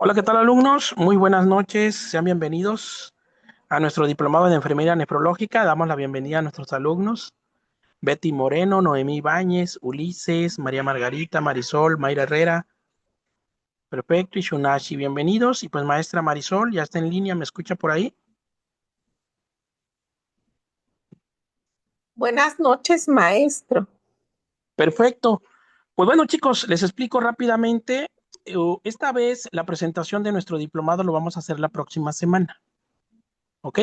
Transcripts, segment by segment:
Hola, ¿qué tal alumnos? Muy buenas noches, sean bienvenidos a nuestro diplomado en enfermería nefrológica. Damos la bienvenida a nuestros alumnos, Betty Moreno, Noemí Ibáñez, Ulises, María Margarita, Marisol, Mayra Herrera, perfecto, y Shunashi, bienvenidos. Y pues maestra Marisol, ya está en línea, ¿me escucha por ahí? Buenas noches, maestro. Perfecto. Pues bueno, chicos, les explico rápidamente. Esta vez la presentación de nuestro diplomado lo vamos a hacer la próxima semana. ¿Ok?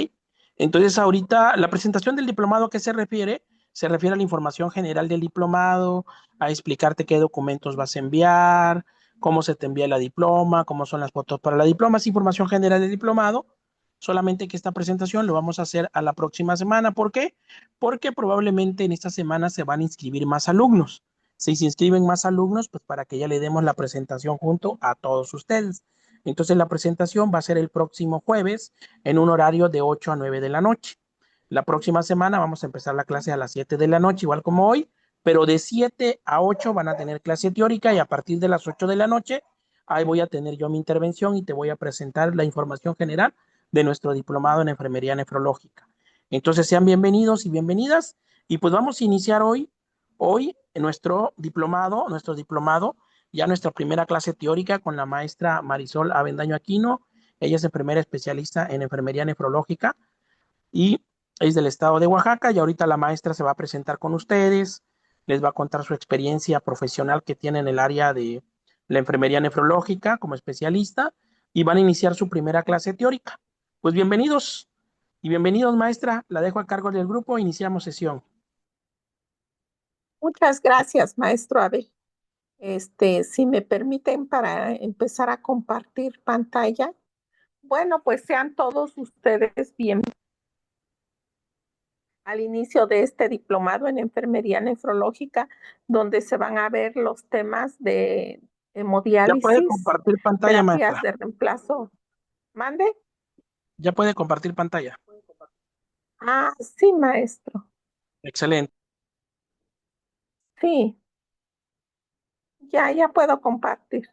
Entonces, ahorita la presentación del diplomado, ¿a qué se refiere? Se refiere a la información general del diplomado, a explicarte qué documentos vas a enviar, cómo se te envía la diploma, cómo son las fotos para la diploma, es información general del diplomado. Solamente que esta presentación lo vamos a hacer a la próxima semana. ¿Por qué? Porque probablemente en esta semana se van a inscribir más alumnos. Si se inscriben más alumnos, pues para que ya le demos la presentación junto a todos ustedes. Entonces la presentación va a ser el próximo jueves en un horario de 8 a 9 de la noche. La próxima semana vamos a empezar la clase a las 7 de la noche, igual como hoy, pero de 7 a 8 van a tener clase teórica y a partir de las 8 de la noche, ahí voy a tener yo mi intervención y te voy a presentar la información general de nuestro diplomado en enfermería nefrológica. Entonces sean bienvenidos y bienvenidas y pues vamos a iniciar hoy en nuestro diplomado, ya nuestra primera clase teórica con la maestra Marisol Avendaño Aquino. Ella es enfermera especialista en enfermería nefrológica y es del estado de Oaxaca y ahorita la maestra se va a presentar con ustedes, les va a contar su experiencia profesional que tiene en el área de la enfermería nefrológica como especialista y van a iniciar su primera clase teórica. Pues bienvenidos y bienvenidos maestra, la dejo a cargo del grupo, iniciamos sesión. Muchas gracias, maestro Abel. Si me permiten para empezar a compartir pantalla. Bueno, pues sean todos ustedes bienvenidos al inicio de este diplomado en enfermería nefrológica, donde se van a ver los temas de Ya puede hemodiálisis, compartir pantalla terapias maestra, de reemplazo. ¿Mande? ya puede compartir pantalla. Ah, sí, maestro. Excelente. Sí, ya puedo compartir.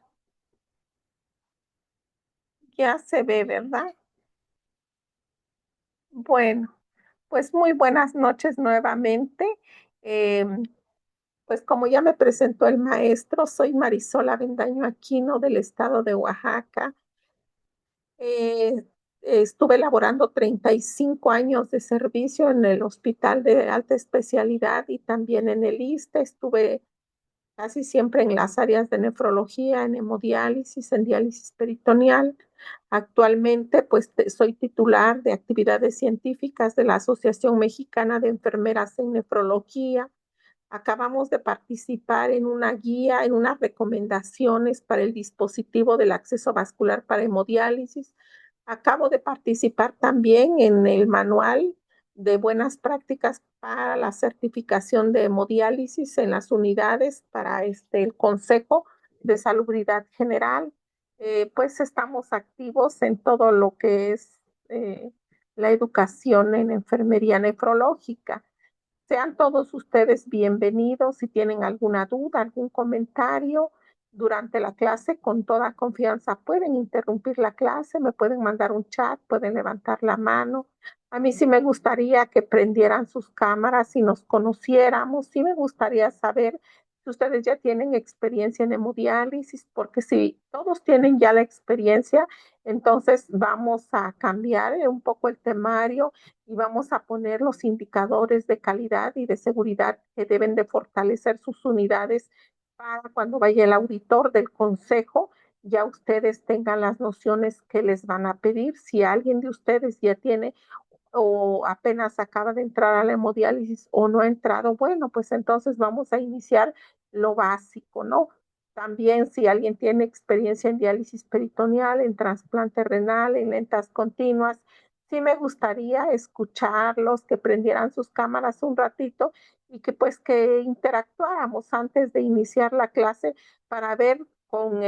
Ya se ve, ¿verdad? Bueno. Pues muy buenas noches nuevamente. Eh, pues como ya me presentó el maestro, soy Marisol Avendaño Aquino del estado de Oaxaca. Eh, Estuve laborando 35 años de servicio en el hospital de alta especialidad y también en el ISSSTE. Estuve casi siempre en las áreas de nefrología, en hemodiálisis, en diálisis peritoneal. Actualmente, pues soy titular de actividades científicas de la Asociación Mexicana de Enfermeras en Nefrología. Acabamos de participar en una guía, en unas recomendaciones para el dispositivo del acceso vascular para hemodiálisis. Acabo de participar también en el manual de buenas prácticas para la certificación de hemodiálisis en las unidades para el Consejo de Salubridad General. Pues estamos activos en todo lo que es la educación en enfermería nefrológica. Sean todos ustedes bienvenidos. Si tienen alguna duda, algún comentario durante la clase, con toda confianza pueden interrumpir la clase, me pueden mandar un chat, pueden levantar la mano. A mí sí me gustaría que prendieran sus cámaras y nos conociéramos. Sí me gustaría saber si ustedes ya tienen experiencia en hemodiálisis, porque si todos tienen ya la experiencia, entonces vamos a cambiar un poco el temario y vamos a poner los indicadores de calidad y de seguridad que deben de fortalecer sus unidades para cuando vaya el auditor del consejo, ya ustedes tengan las nociones que les van a pedir. Si alguien de ustedes ya tiene o apenas acaba de entrar a la hemodiálisis o no ha entrado, bueno, pues entonces vamos a iniciar lo básico, ¿no? También si alguien tiene experiencia en diálisis peritoneal, en trasplante renal, en lentas continuas, sí me gustaría escucharlos, que prendieran sus cámaras un ratito y que pues que interactuáramos antes de iniciar la clase para ver con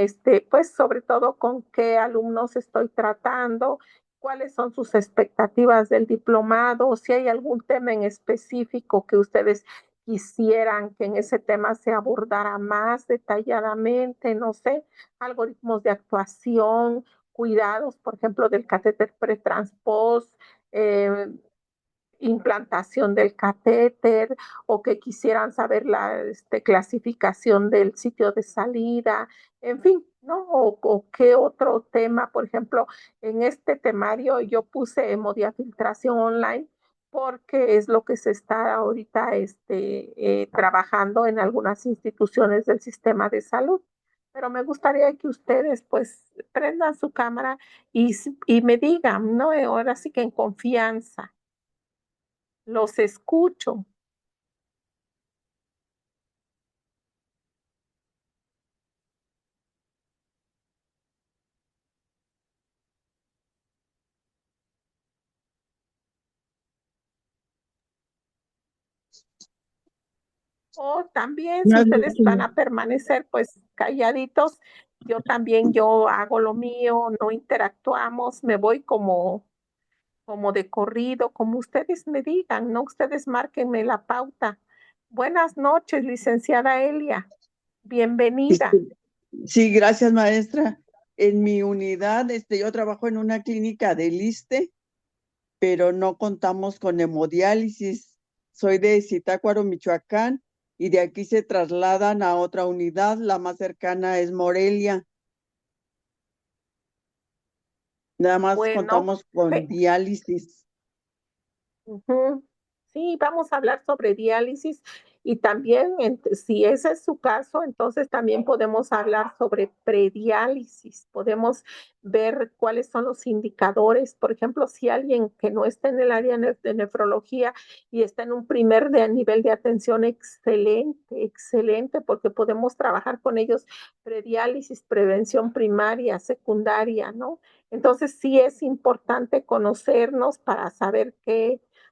pues sobre todo con qué alumnos estoy tratando, cuáles son sus expectativas del diplomado, o si hay algún tema en específico que ustedes quisieran que en ese tema se abordara más detalladamente, no sé, algoritmos de actuación, cuidados, por ejemplo, del catéter pretranspost, eh, implantación del catéter, o que quisieran saber la clasificación del sitio de salida, en fin, ¿no? O qué otro tema, por ejemplo, en este temario yo puse hemodiafiltración online porque es lo que se está ahorita trabajando en algunas instituciones del sistema de salud. Pero me gustaría que ustedes pues prendan su cámara y me digan, ¿no? Ahora sí que en confianza, los escucho. O también, si Buenas ustedes van noches. a permanecer pues calladitos, yo también, yo hago lo mío, no interactuamos, me voy como de corrido, como ustedes me digan, ¿no? Ustedes márquenme la pauta. Buenas noches, licenciada Elia. Bienvenida. Este, sí, gracias, maestra. En mi unidad, yo trabajo en una clínica del ISSSTE, pero no contamos con hemodiálisis. Soy de Zitácuaro, Michoacán, y de aquí se trasladan a otra unidad. La más cercana es Morelia. Nada más Bueno, contamos con diálisis. ujú. Sí, vamos a hablar sobre diálisis y también, si ese es su caso, entonces también podemos hablar sobre prediálisis. Podemos ver cuáles son los indicadores. Por ejemplo, si alguien que no está en el área de nefrología y está en un nivel de atención excelente, excelente, porque podemos trabajar con ellos prediálisis, prevención primaria, secundaria, ¿no? Entonces sí es importante conocernos para saber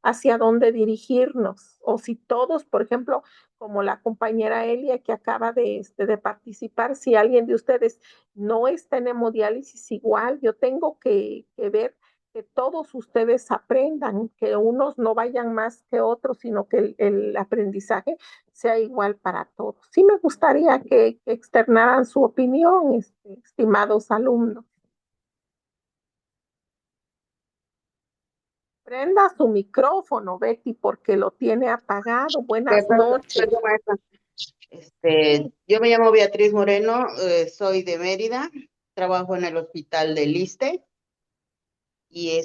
hacia dónde dirigirnos. O si todos, por ejemplo, como la compañera Elia que acaba de participar, si alguien de ustedes no está en hemodiálisis igual, yo tengo que ver que todos ustedes aprendan, que unos no vayan más que otros, sino que el aprendizaje sea igual para todos. Sí me gustaría que externaran su opinión, estimados alumnos. Prenda su micrófono, Betty, porque lo tiene apagado. Buenas noches. Perdón, maestra. Yo me llamo Beatriz Moreno, soy de Mérida, trabajo en el hospital del ISSSTE y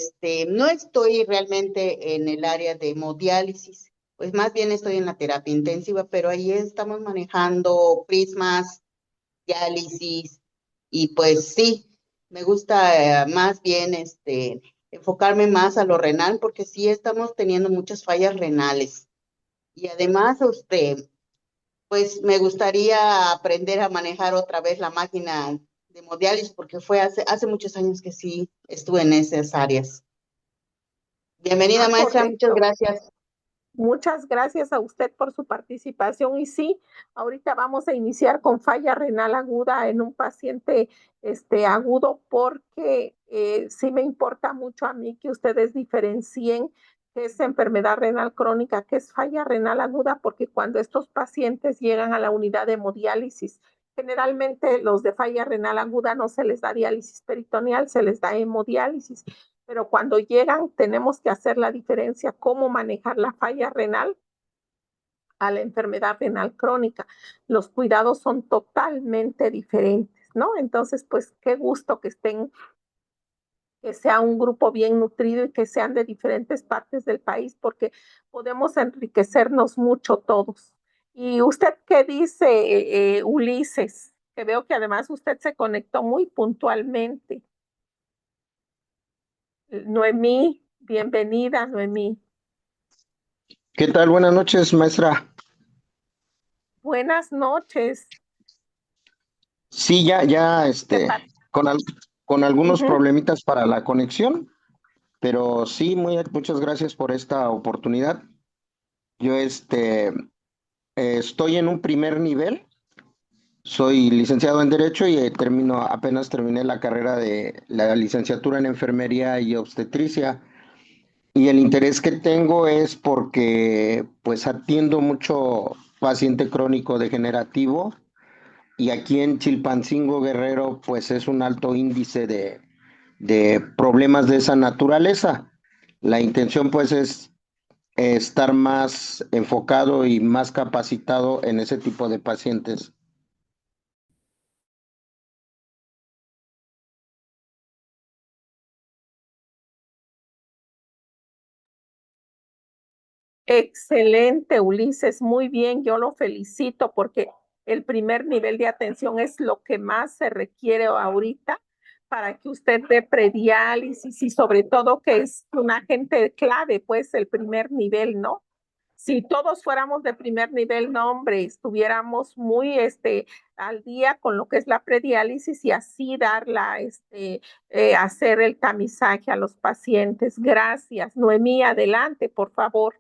no estoy realmente en el área de hemodiálisis, pues más bien estoy en la terapia intensiva, pero ahí estamos manejando prismas, diálisis y pues sí, me gusta más bien enfocarme más a lo renal porque sí estamos teniendo muchas fallas renales y además pues me gustaría aprender a manejar otra vez la máquina de hemodiálisis porque fue hace muchos años que sí estuve en esas áreas. Bienvenida, Ah, maestra, muchas correcto. gracias. Muchas gracias a usted por su participación. Y sí, ahorita vamos a iniciar con falla renal aguda en un paciente agudo porque sí me importa mucho a mí que ustedes diferencien qué es enfermedad renal crónica, qué es falla renal aguda, porque cuando estos pacientes llegan a la unidad de hemodiálisis, generalmente los de falla renal aguda no se les da diálisis peritoneal, se les da hemodiálisis, pero cuando llegan tenemos que hacer la diferencia, cómo manejar la falla renal a la enfermedad renal crónica. Los cuidados son totalmente diferentes, ¿no? Entonces, pues qué gusto que estén, que sea un grupo bien nutrido y que sean de diferentes partes del país, porque podemos enriquecernos mucho todos. ¿Y usted qué dice, Ulises? Que veo que además usted se conectó muy puntualmente. Noemí, bienvenida, Noemí. ¿Qué tal? Buenas noches, maestra. Buenas noches. Sí, ya, ¿Qué pasa? con, con algunos Ujú. problemitas para la conexión, pero sí, muchas gracias por esta oportunidad. Yo, estoy en un primer nivel, soy licenciado en Derecho y apenas terminé la carrera de la licenciatura en Enfermería y Obstetricia. Y el interés que tengo es porque pues atiendo mucho paciente crónico degenerativo y aquí en Chilpancingo Guerrero pues es un alto índice de problemas de esa naturaleza. La intención pues es estar más enfocado y más capacitado en ese tipo de pacientes. Excelente, Ulises, muy bien, yo lo felicito porque el primer nivel de atención es lo que más se requiere ahorita para que usted dé prediálisis y sobre todo que es un agente clave, pues el primer nivel, ¿no? Si todos fuéramos de primer nivel, no, hombre, estuviéramos muy al día con lo que es la prediálisis y así hacer el tamizaje a los pacientes. Gracias. Noemí, adelante, por favor.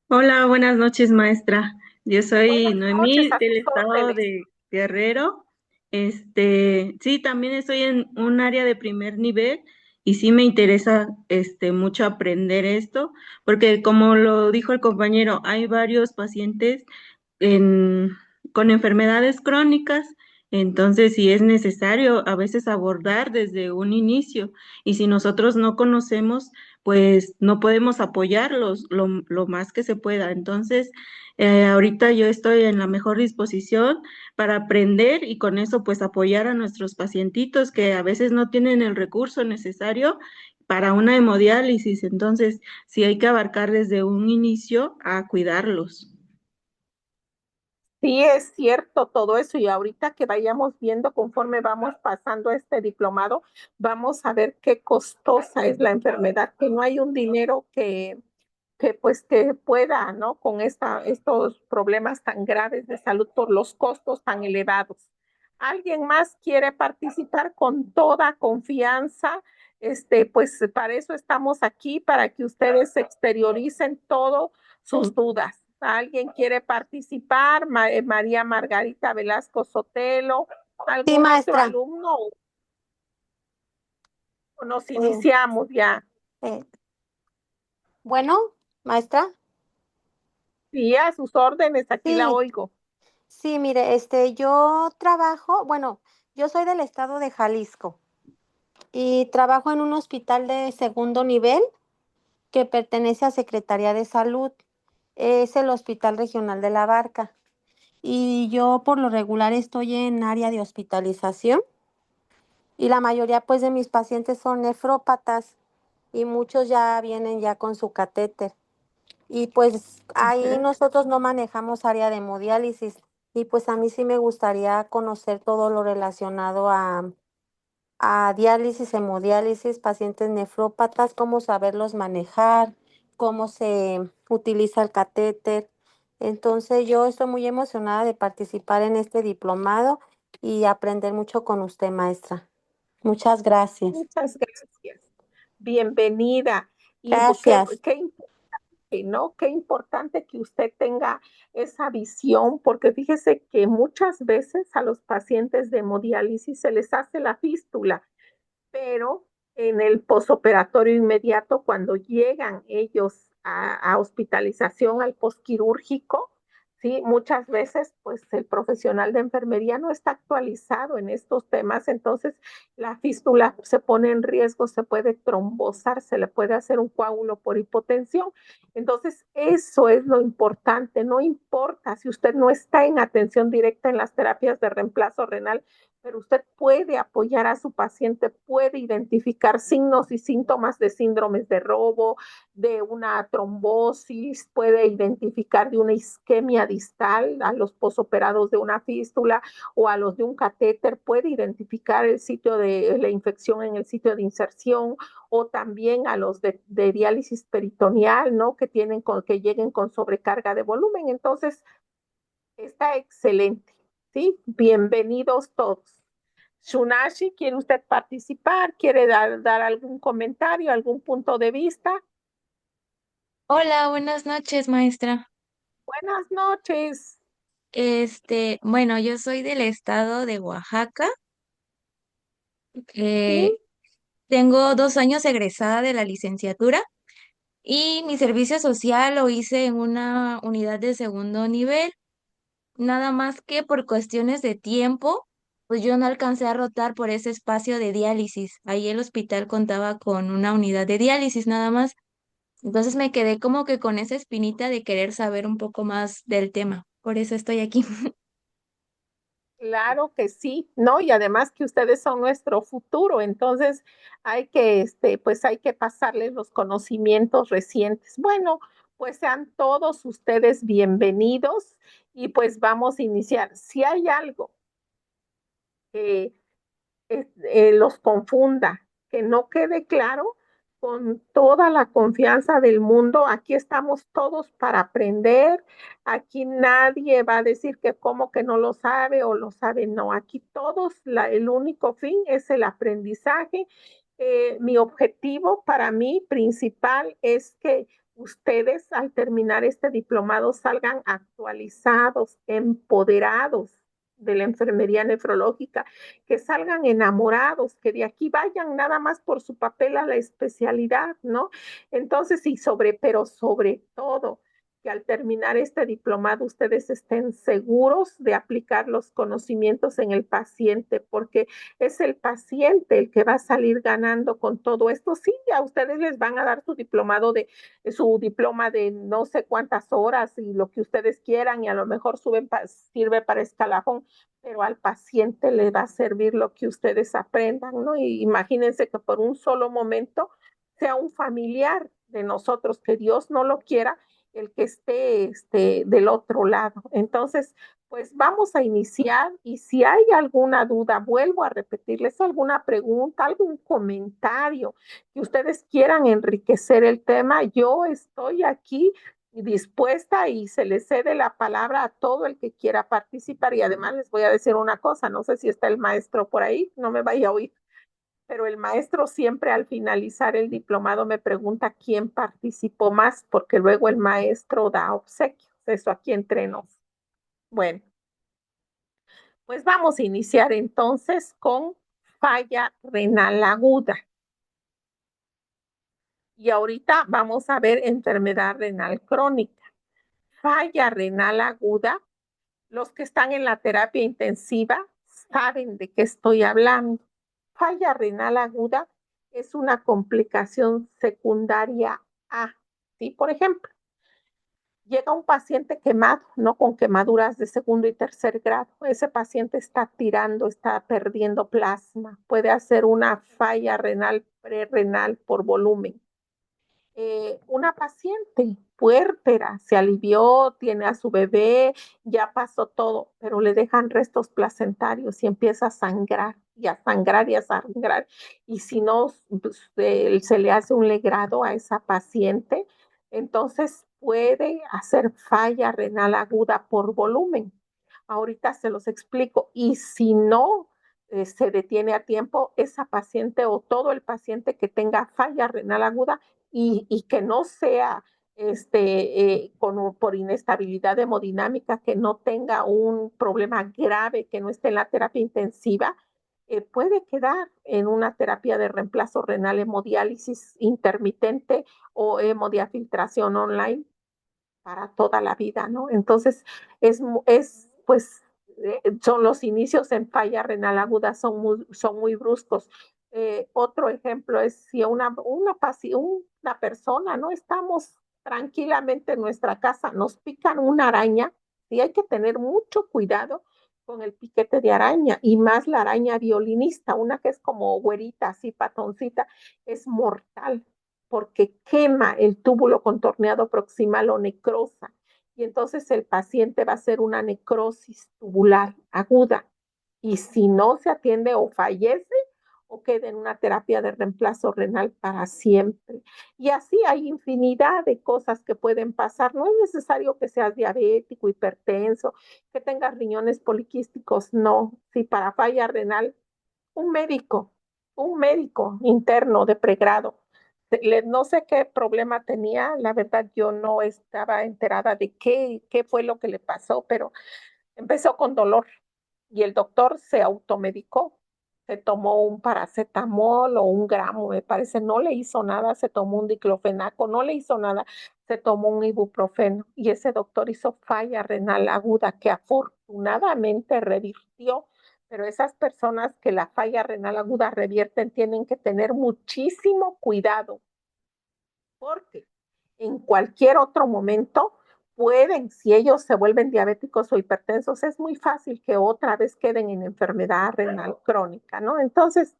Hola, buenas noches, maestra. Yo soy Buenas noches, Noemí a del sus estado órdenes. de Guerrero. Sí, también estoy en un área de primer nivel y sí me interesa mucho aprender esto, porque como lo dijo el compañero, hay varios pacientes en- con enfermedades crónicas, entonces sí es necesario a veces abordar desde un inicio y si nosotros no conocemos, pues no podemos apoyarlos lo más que se pueda. Entonces, ahorita yo estoy en la mejor disposición para aprender y con eso pues apoyar a nuestros pacientitos que a veces no tienen el recurso necesario para una hemodiálisis. Entonces, sí hay que abarcar desde un inicio a cuidarlos. Sí, es cierto todo eso y ahorita que vayamos viendo conforme vamos pasando este diplomado, vamos a ver qué costosa es la enfermedad, que no hay un dinero que pues que pueda, ¿no? Con estos problemas tan graves de salud por los costos tan elevados. ¿Alguien más quiere participar con toda confianza? Pues para eso estamos aquí, para que ustedes exterioricen todas sus dudas. ¿Alguien quiere participar? María Margarita Velasco Sotelo, Sí, ¿algún otro maestra. alumno? ¿O nos Eh, iniciamos ya? eh, bueno, maestra. Sí, a sus órdenes, aquí la Sí, oigo. sí, mire, yo trabajo, bueno, yo soy del estado de Jalisco y trabajo en un hospital de segundo nivel que pertenece a Secretaría de Salud. Es el Hospital Regional de La Barca. Y yo por lo regular estoy en área de hospitalización y la mayoría pues de mis pacientes son nefrópatas y muchos ya vienen ya con su catéter. Y pues ahí Ujú. nosotros no manejamos área de hemodiálisis y pues a mí sí me gustaría conocer todo lo relacionado a diálisis, hemodiálisis, pacientes nefrópatas, cómo saberlos manejar, cómo se utiliza el catéter. Entonces yo estoy muy emocionada de participar en este diplomado y aprender mucho con usted, maestra. Muchas gracias. Muchas gracias. Bienvenida. Y Gracias. qué importante, ¿no? Qué importante que usted tenga esa visión, porque fíjese que muchas veces a los pacientes de hemodiálisis se les hace la fístula, pero en el posoperatorio inmediato, cuando llegan ellos a hospitalización al posquirúrgico, sí, muchas veces pues el profesional de enfermería no está actualizado en estos temas, entonces la fístula se pone en riesgo, se puede trombosar, se le puede hacer un coágulo por hipotensión. Entonces, eso es lo importante, no importa si usted no está en atención directa en las terapias de reemplazo renal, pero usted puede apoyar a su paciente, puede identificar signos y síntomas de síndromes de robo, de una trombosis, puede identificar de una isquemia distal a los posoperados de una fístula o a los de un catéter, puede identificar el sitio de la infección en el sitio de inserción o también a los de diálisis peritoneal, ¿no? Que lleguen con sobrecarga de volumen. Entonces, está excelente. ¿Sí? Bienvenidos todos. Shunashi, ¿quiere usted participar? ¿Quiere dar algún comentario, algún punto de vista? Hola, buenas noches, maestra. Buenas noches. Bueno, yo soy del estado de Oaxaca. ¿Sí? Eh, tengo 2 años egresada de la licenciatura y mi servicio social lo hice en una unidad de segundo nivel. Nada más que por cuestiones de tiempo, pues yo no alcancé a rotar por ese espacio de diálisis. Ahí el hospital contaba con una unidad de diálisis nada más. Entonces me quedé como que con esa espinita de querer saber un poco más del tema. Por eso estoy aquí. Claro que sí, ¿no? Y además que ustedes son nuestro futuro, entonces hay que, pues hay que pasarles los conocimientos recientes. Bueno, pues sean todos ustedes bienvenidos y pues vamos a iniciar. Si hay algo que los confunda, que no quede claro, con toda la confianza del mundo, aquí estamos todos para aprender, aquí nadie va a decir que como que no lo sabe o lo sabe, no, aquí todos, el único fin es el aprendizaje. Mi objetivo para mí principal es que ustedes al terminar este diplomado salgan actualizados, empoderados de la enfermería nefrológica, que salgan enamorados, que de aquí vayan nada más por su papel a la especialidad, ¿no? Entonces, pero sobre todo, que al terminar este diplomado ustedes estén seguros de aplicar los conocimientos en el paciente, porque es el paciente el que va a salir ganando con todo esto. Sí, a ustedes les van a dar su diploma de no sé cuántas horas y lo que ustedes quieran, y a lo mejor sirve para escalafón, pero al paciente le va a servir lo que ustedes aprendan, ¿no? Y imagínense que por un solo momento sea un familiar de nosotros, que Dios no lo quiera, el que esté del otro lado. Entonces, pues vamos a iniciar, y si hay alguna duda, vuelvo a repetirles, alguna pregunta, algún comentario que ustedes quieran enriquecer el tema, yo estoy aquí dispuesta y se le cede la palabra a todo el que quiera participar. Y además les voy a decir una cosa, no sé si está el maestro por ahí, no me vaya a oír, pero el maestro siempre al finalizar el diplomado me pregunta quién participó más, porque luego el maestro da obsequios, eso aquí entre nos. Bueno, pues vamos a iniciar entonces con falla renal aguda. Y ahorita vamos a ver enfermedad renal crónica. Falla renal aguda, los que están en la terapia intensiva saben de qué estoy hablando. Falla renal aguda es una complicación secundaria A, ¿sí? Por ejemplo, llega un paciente quemado, ¿no? Con quemaduras de segundo y tercer grado. Ese paciente está tirando, está perdiendo plasma. Puede hacer una falla renal prerrenal por volumen. Una paciente puérpera, se alivió, tiene a su bebé, ya pasó todo, pero le dejan restos placentarios y empieza a sangrar y a sangrar y a sangrar. Y si no, pues, se le hace un legrado a esa paciente, entonces puede hacer falla renal aguda por volumen. Ahorita se los explico. Y si no se detiene a tiempo, esa paciente o todo el paciente que tenga falla renal aguda y que no sea por inestabilidad hemodinámica, que no tenga un problema grave, que no esté en la terapia intensiva, puede quedar en una terapia de reemplazo renal, hemodiálisis intermitente o hemodiafiltración online para toda la vida, ¿no? Entonces, pues, son los inicios en falla renal aguda, son muy bruscos. Otro ejemplo es si una persona, ¿no? Estamos tranquilamente en nuestra casa, nos pican una araña, y hay que tener mucho cuidado con el piquete de araña, y más la araña violinista, una que es como güerita, así patoncita, es mortal, porque quema el túbulo contorneado proximal o necrosa. Y entonces el paciente va a hacer una necrosis tubular aguda. Y si no se atiende o fallece o queda en una terapia de reemplazo renal para siempre. Y así hay infinidad de cosas que pueden pasar. No es necesario que seas diabético, hipertenso, que tengas riñones poliquísticos. No, si para falla renal, un médico, un médico interno de pregrado. No sé qué problema tenía, la verdad yo no estaba enterada de qué fue lo que le pasó, pero empezó con dolor y el doctor se automedicó se tomó un paracetamol o un gramo, me parece, no le hizo nada, se tomó un diclofenaco, no le hizo nada, se tomó un ibuprofeno y ese doctor hizo falla renal aguda que afortunadamente revirtió, pero esas personas que la falla renal aguda revierten tienen que tener muchísimo cuidado porque en cualquier otro momento pueden, si ellos se vuelven diabéticos o hipertensos, es muy fácil que otra vez queden en enfermedad renal crónica, ¿no? Entonces,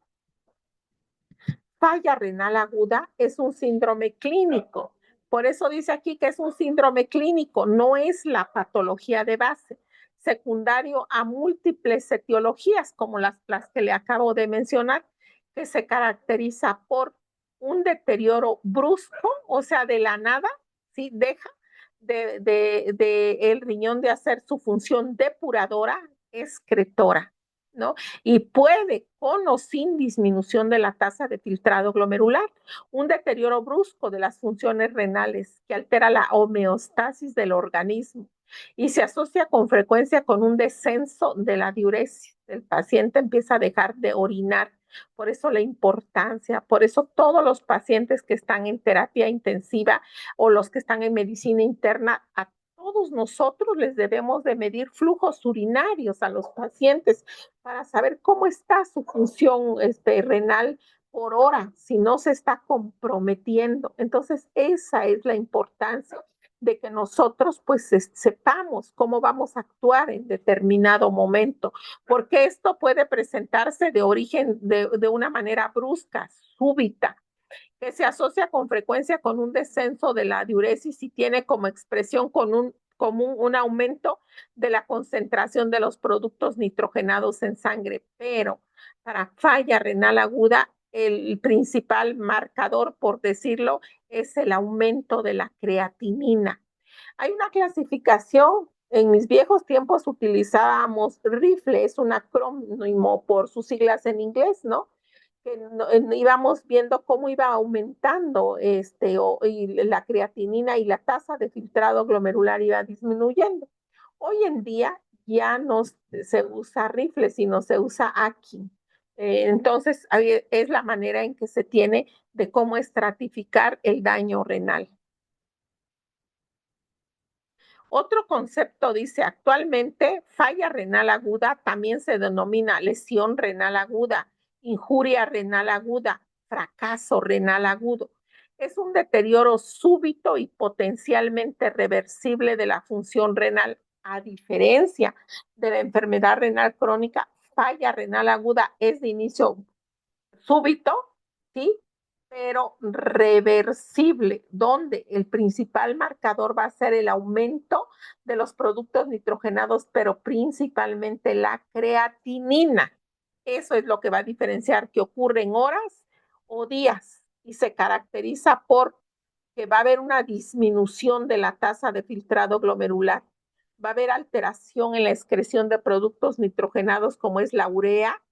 falla renal aguda es un síndrome clínico. Por eso dice aquí que es un síndrome clínico, no es la patología de base, secundario a múltiples etiologías como las que le acabo de mencionar, que se caracteriza por un deterioro brusco, o sea, de la nada, ¿sí? Deja el riñón de hacer su función depuradora, excretora, ¿no? Y puede, con o sin disminución de la tasa de filtrado glomerular, un deterioro brusco de las funciones renales que altera la homeostasis del organismo y se asocia con frecuencia con un descenso de la diuresis. El paciente empieza a dejar de orinar. Por eso la importancia, por eso todos los pacientes que están en terapia intensiva o los que están en medicina interna, a todos nosotros les debemos de medir flujos urinarios a los pacientes para saber cómo está su función renal por hora, si no se está comprometiendo. Entonces, esa es la importancia de que nosotros pues sepamos cómo vamos a actuar en determinado momento, porque esto puede presentarse de origen de una manera brusca, súbita, que se asocia con frecuencia con un descenso de la diuresis y tiene como expresión con un aumento de la concentración de los productos nitrogenados en sangre. Pero para falla renal aguda, el principal marcador, por decirlo, es el aumento de la creatinina. Hay una clasificación. En mis viejos tiempos utilizábamos RIFLE, es un acrónimo por sus siglas en inglés, ¿no? Que íbamos viendo cómo iba aumentando y la creatinina y la tasa de filtrado glomerular iba disminuyendo. Hoy en día ya no se usa rifle, sino se usa AKI. Entonces, es la manera en que se tiene de cómo estratificar el daño renal. Otro concepto dice, actualmente falla renal aguda también se denomina lesión renal aguda, injuria renal aguda, fracaso renal agudo. Es un deterioro súbito y potencialmente reversible de la función renal. A diferencia de la enfermedad renal crónica, falla renal aguda es de inicio súbito, ¿sí? Pero reversible, donde el principal marcador va a ser el aumento de los productos nitrogenados, pero principalmente la creatinina. Eso es lo que va a diferenciar que ocurre en horas o días y se caracteriza por que va a haber una disminución de la tasa de filtrado glomerular. Va a haber alteración en la excreción de productos nitrogenados como es la urea,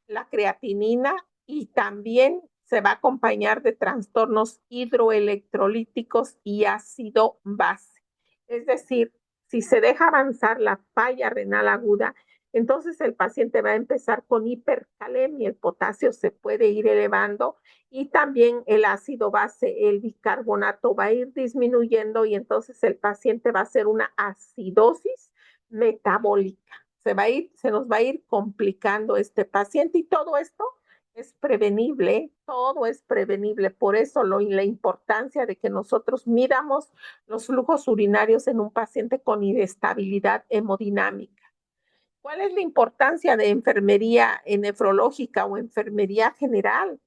la creatinina y también se va a acompañar de trastornos hidroelectrolíticos y ácido base. Es decir, si se deja avanzar la falla renal aguda, entonces el paciente va a empezar con hipercalemia, el potasio se puede ir elevando y también el ácido base, el bicarbonato va a ir disminuyendo y entonces el paciente va a hacer una acidosis metabólica. Se nos va a ir complicando este paciente y todo esto es prevenible, todo es prevenible. Por eso la importancia de que nosotros midamos los flujos urinarios en un paciente con inestabilidad hemodinámica. ¿Cuál es la importancia de enfermería nefrológica o enfermería general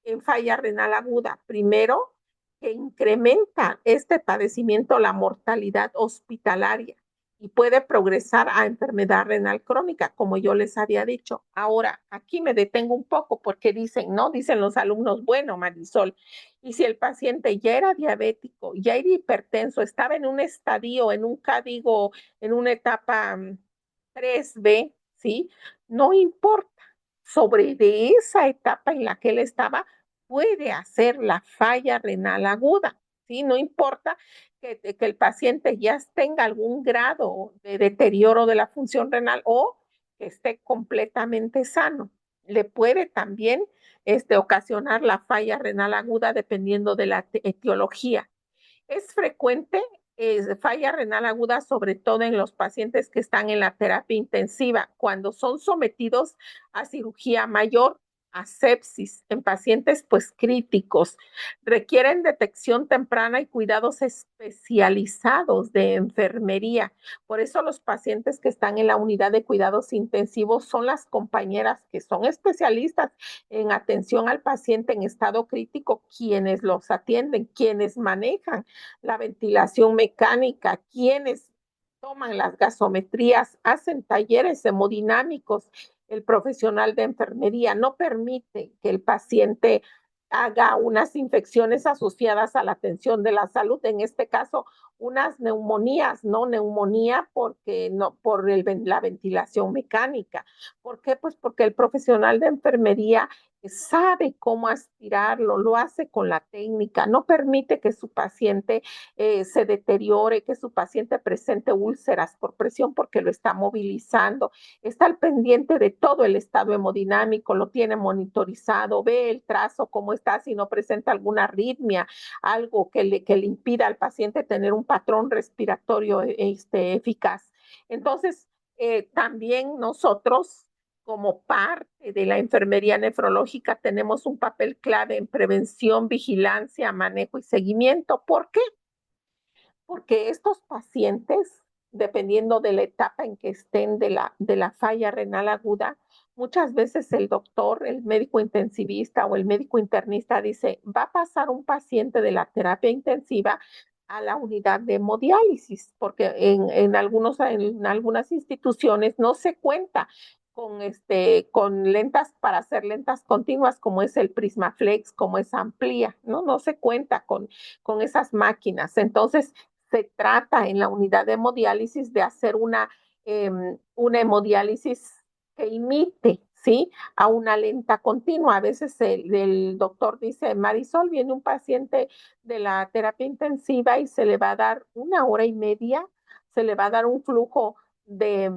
en falla renal aguda? Primero, que incrementa este padecimiento la mortalidad hospitalaria y puede progresar a enfermedad renal crónica, como yo les había dicho. Ahora, aquí me detengo un poco porque dicen, ¿no? Dicen los alumnos, bueno, Marisol, y si el paciente ya era diabético, ya era hipertenso, estaba en un estadio, en un CADIGO, en una etapa 3B, ¿sí? No importa. Sobre de esa etapa en la que él estaba, puede hacer la falla renal aguda, ¿sí? No importa que el paciente ya tenga algún grado de deterioro de la función renal o que esté completamente sano. le puede también ocasionar la falla renal aguda dependiendo de la etiología. Es frecuente falla renal aguda, sobre todo en los pacientes que están en la terapia intensiva, cuando son sometidos a cirugía mayor, a sepsis, en pacientes pues críticos. Requieren detección temprana y cuidados especializados de enfermería. Por eso los pacientes que están en la unidad de cuidados intensivos son las compañeras que son especialistas en atención al paciente en estado crítico, quienes los atienden, quienes manejan la ventilación mecánica, quienes toman las gasometrías, hacen talleres hemodinámicos. El profesional de enfermería no permite que el paciente haga unas infecciones asociadas a la atención de la salud, en este caso unas neumonías, no neumonía porque no por la ventilación mecánica. ¿Por qué? Pues porque el profesional de enfermería sabe cómo aspirarlo, lo hace con la técnica, no permite que su paciente se deteriore, que su paciente presente úlceras por presión porque lo está movilizando, está al pendiente de todo el estado hemodinámico, lo tiene monitorizado, ve el trazo, cómo está, si no presenta alguna arritmia, algo que le impida al paciente tener un patrón respiratorio eficaz. Entonces, también nosotros como parte de la enfermería nefrológica tenemos un papel clave en prevención, vigilancia, manejo y seguimiento. ¿Por qué? Porque estos pacientes, dependiendo de la etapa en que estén de la falla renal aguda, muchas veces el doctor, el médico intensivista o el médico internista dice, va a pasar un paciente de la terapia intensiva a la unidad de hemodiálisis, porque en algunas instituciones no se cuenta con lentas para hacer lentas continuas como es el Prismaflex, como es Amplia, ¿no? No se cuenta con esas máquinas. Entonces, se trata en la unidad de hemodiálisis de hacer una hemodiálisis que imite, ¿sí? A una lenta continua. A veces el doctor dice, Marisol, viene un paciente de la terapia intensiva y se le va a dar 1 hora y media, se le va a dar un flujo de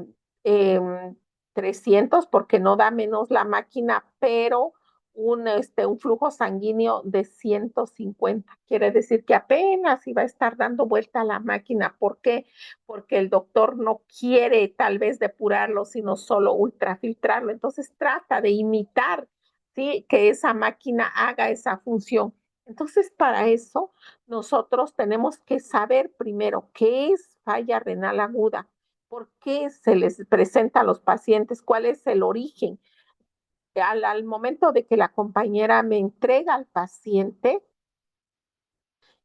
300 porque no da menos la máquina, pero un flujo sanguíneo de 150. Quiere decir que apenas iba a estar dando vuelta a la máquina. ¿Por qué? Porque el doctor no quiere tal vez depurarlo, sino solo ultrafiltrarlo. Entonces trata de imitar, ¿sí? Que esa máquina haga esa función. Entonces, para eso, nosotros tenemos que saber primero qué es falla renal aguda, por qué se les presenta a los pacientes, cuál es el origen. Al momento de que la compañera me entrega al paciente,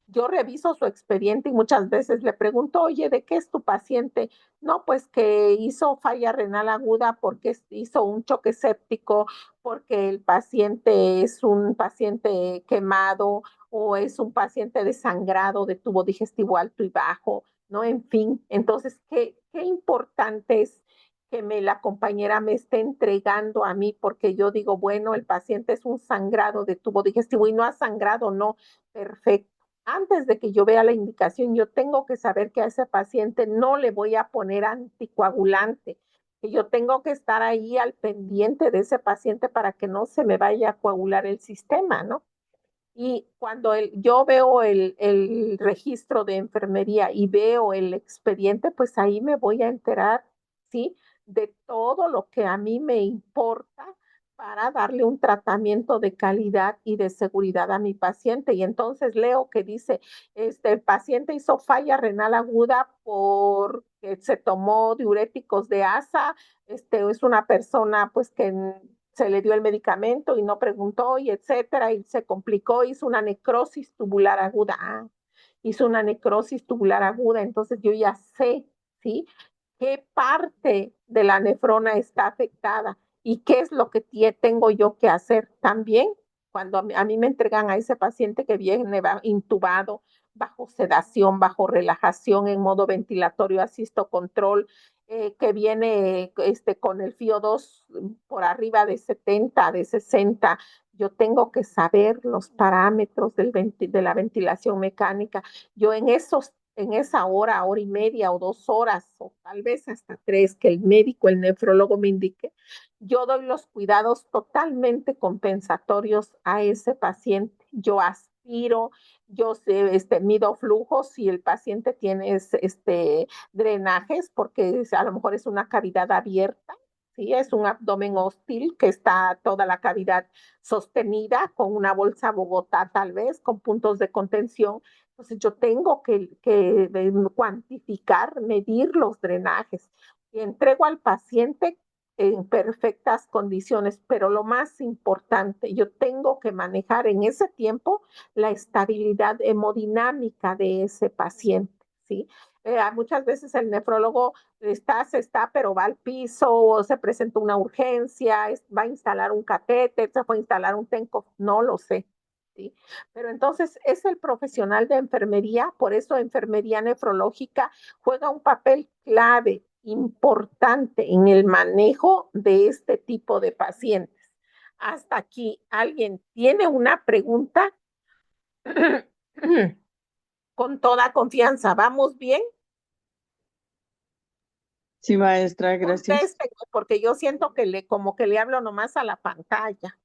yo reviso su expediente y muchas veces le pregunto, oye, ¿de qué es tu paciente? No, pues que hizo falla renal aguda porque hizo un choque séptico, porque el paciente es un paciente quemado o es un paciente desangrado de tubo digestivo alto y bajo, ¿no? En fin, entonces, qué importante es que la compañera me esté entregando a mí, porque yo digo, bueno, el paciente es un sangrado de tubo digestivo y no ha sangrado, no, perfecto. Antes de que yo vea la indicación, yo tengo que saber que a ese paciente no le voy a poner anticoagulante, que yo tengo que estar ahí al pendiente de ese paciente para que no se me vaya a coagular el sistema, ¿no? Y cuando yo veo el registro de enfermería y veo el expediente, pues ahí me voy a enterar, ¿sí? De todo lo que a mí me importa para darle un tratamiento de calidad y de seguridad a mi paciente. Y entonces leo que dice, el paciente hizo falla renal aguda porque se tomó diuréticos de asa, es una persona pues que se le dio el medicamento y no preguntó y etcétera, y se complicó, hizo una necrosis tubular aguda. Hizo una necrosis tubular aguda, entonces yo ya sé, ¿sí? ¿Qué parte de la nefrona está afectada y qué es lo que tengo yo que hacer también? Cuando a mí me entregan a ese paciente que viene intubado, bajo sedación, bajo relajación, en modo ventilatorio, asisto control, que viene con el FIO2 por arriba de 70, de 60, yo tengo que saber los parámetros de la ventilación mecánica. Yo en esos en esa hora y media o 2 horas, o tal vez hasta 3, que el médico, el nefrólogo me indique, yo doy los cuidados totalmente compensatorios a ese paciente. Yo aspiro, yo mido flujos si el paciente tiene drenajes, porque a lo mejor es una cavidad abierta. Sí, es un abdomen hostil que está toda la cavidad sostenida con una bolsa Bogotá tal vez, con puntos de contención. Entonces yo tengo que cuantificar, medir los drenajes y entrego al paciente en perfectas condiciones, pero lo más importante, yo tengo que manejar en ese tiempo la estabilidad hemodinámica de ese paciente, ¿sí? Muchas veces el nefrólogo se está, pero va al piso, o se presenta una urgencia, va a instalar un catéter, se fue a instalar un TENCO, no lo sé, ¿sí? Pero entonces es el profesional de enfermería, por eso enfermería nefrológica juega un papel clave, importante en el manejo de este tipo de pacientes. Hasta aquí, ¿alguien tiene una pregunta? Con toda confianza, ¿vamos bien? Sí, maestra, gracias. Contéstenme, porque yo siento que como que le hablo nomás a la pantalla.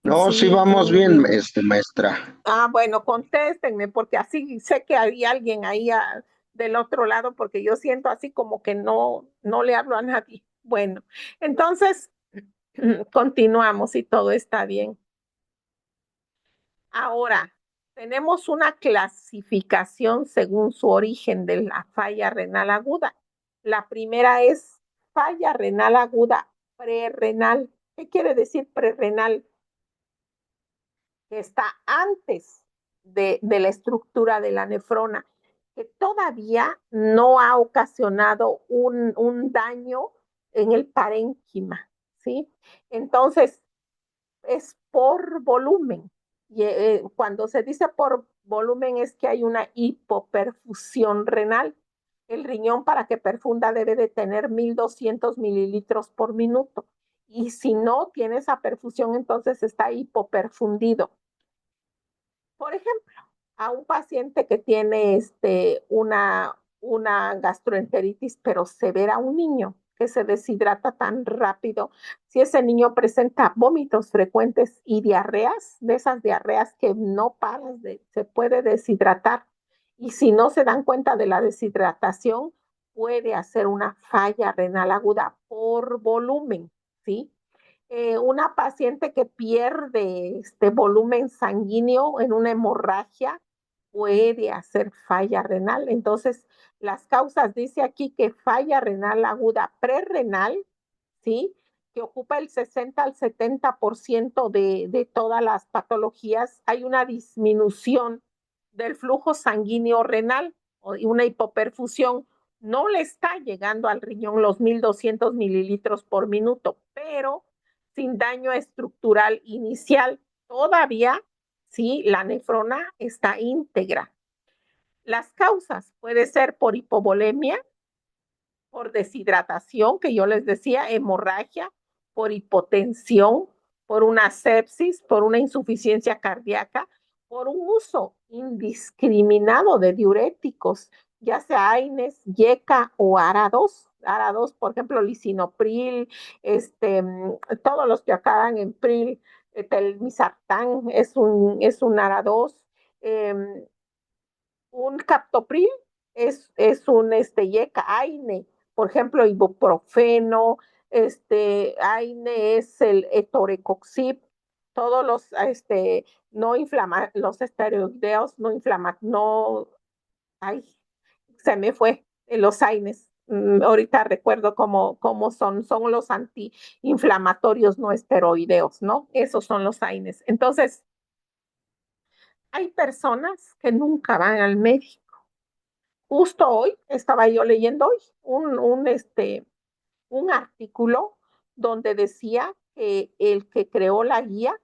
No, sí Sí. vamos bien, maestra. Bueno, contéstenme, porque así sé que hay alguien ahí del otro lado, porque yo siento así como que no le hablo a nadie. Bueno, entonces continuamos y todo está bien. Ahora, tenemos una clasificación según su origen de la falla renal aguda. La primera es falla renal aguda prerrenal. ¿Qué quiere decir prerrenal? Que está antes de la estructura de la nefrona, que todavía no ha ocasionado un daño en el parénquima, ¿sí? Entonces, es por volumen. Y, cuando se dice por volumen es que hay una hipoperfusión renal. El riñón para que perfunda debe de tener 1.200 mililitros por minuto. Y si no tiene esa perfusión, entonces está hipoperfundido. Por ejemplo, a un paciente que tiene una gastroenteritis, pero severa, un niño que se deshidrata tan rápido, si ese niño presenta vómitos frecuentes y diarreas, de esas diarreas que no paras se puede deshidratar. Y si no se dan cuenta de la deshidratación, puede hacer una falla renal aguda por volumen, ¿sí? Una paciente que pierde este volumen sanguíneo en una hemorragia puede hacer falla renal. Entonces, las causas, dice aquí que falla renal aguda prerrenal, ¿sí? Que ocupa el 60 al 70% de todas las patologías. Hay una disminución del flujo sanguíneo renal y una hipoperfusión. No le está llegando al riñón los 1.200 mililitros por minuto, pero sin daño estructural inicial. Todavía, sí, la nefrona está íntegra. Las causas puede ser por hipovolemia, por deshidratación, que yo les decía, hemorragia, por hipotensión, por una sepsis, por una insuficiencia cardíaca, por un uso indiscriminado de diuréticos, ya sea AINES, YECA o ARA2. ARA2, por ejemplo, lisinopril, todos los que acaban en pril, telmisartán es un ARA2. Un captopril es un YECA, AINE, por ejemplo, ibuprofeno, AINE es el etorecoxib, todos los no inflama, los esteroideos no inflaman, no, ay, se me fue, los AINES. Ahorita recuerdo cómo son los antiinflamatorios no esteroideos, ¿no? Esos son los AINES. Entonces, hay personas que nunca van al médico. Justo hoy estaba yo leyendo hoy un artículo donde decía que el que creó la guía,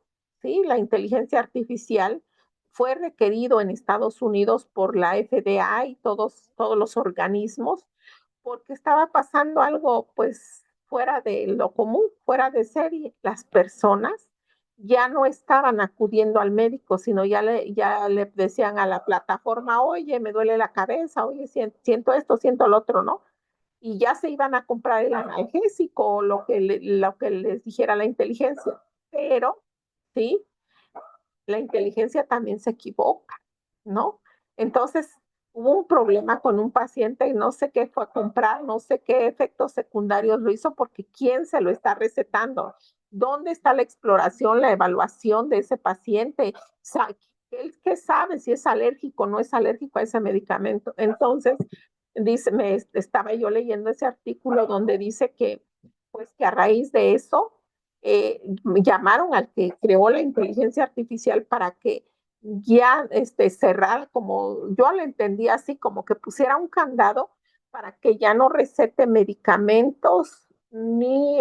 ¿sí? La inteligencia artificial, fue requerido en Estados Unidos por la FDA y todos los organismos, porque estaba pasando algo pues fuera de lo común, fuera de serie. Las personas ya no estaban acudiendo al médico, sino ya le decían a la plataforma, oye, me duele la cabeza, oye, siento esto, siento lo otro, ¿no? Y ya se iban a comprar el analgésico, lo que les dijera la inteligencia. Pero, ¿sí? La inteligencia también se equivoca, ¿no? Entonces, hubo un problema con un paciente y no sé qué fue a comprar, no sé qué efectos secundarios lo hizo, porque ¿quién se lo está recetando? ¿Dónde está la exploración, la evaluación de ese paciente? ¿Él qué sabe si es alérgico o no es alérgico a ese medicamento? Entonces, estaba yo leyendo ese artículo donde dice que, pues que a raíz de eso, llamaron al que creó la inteligencia artificial para que ya cerrar, como yo lo entendí así, como que pusiera un candado para que ya no recete medicamentos ni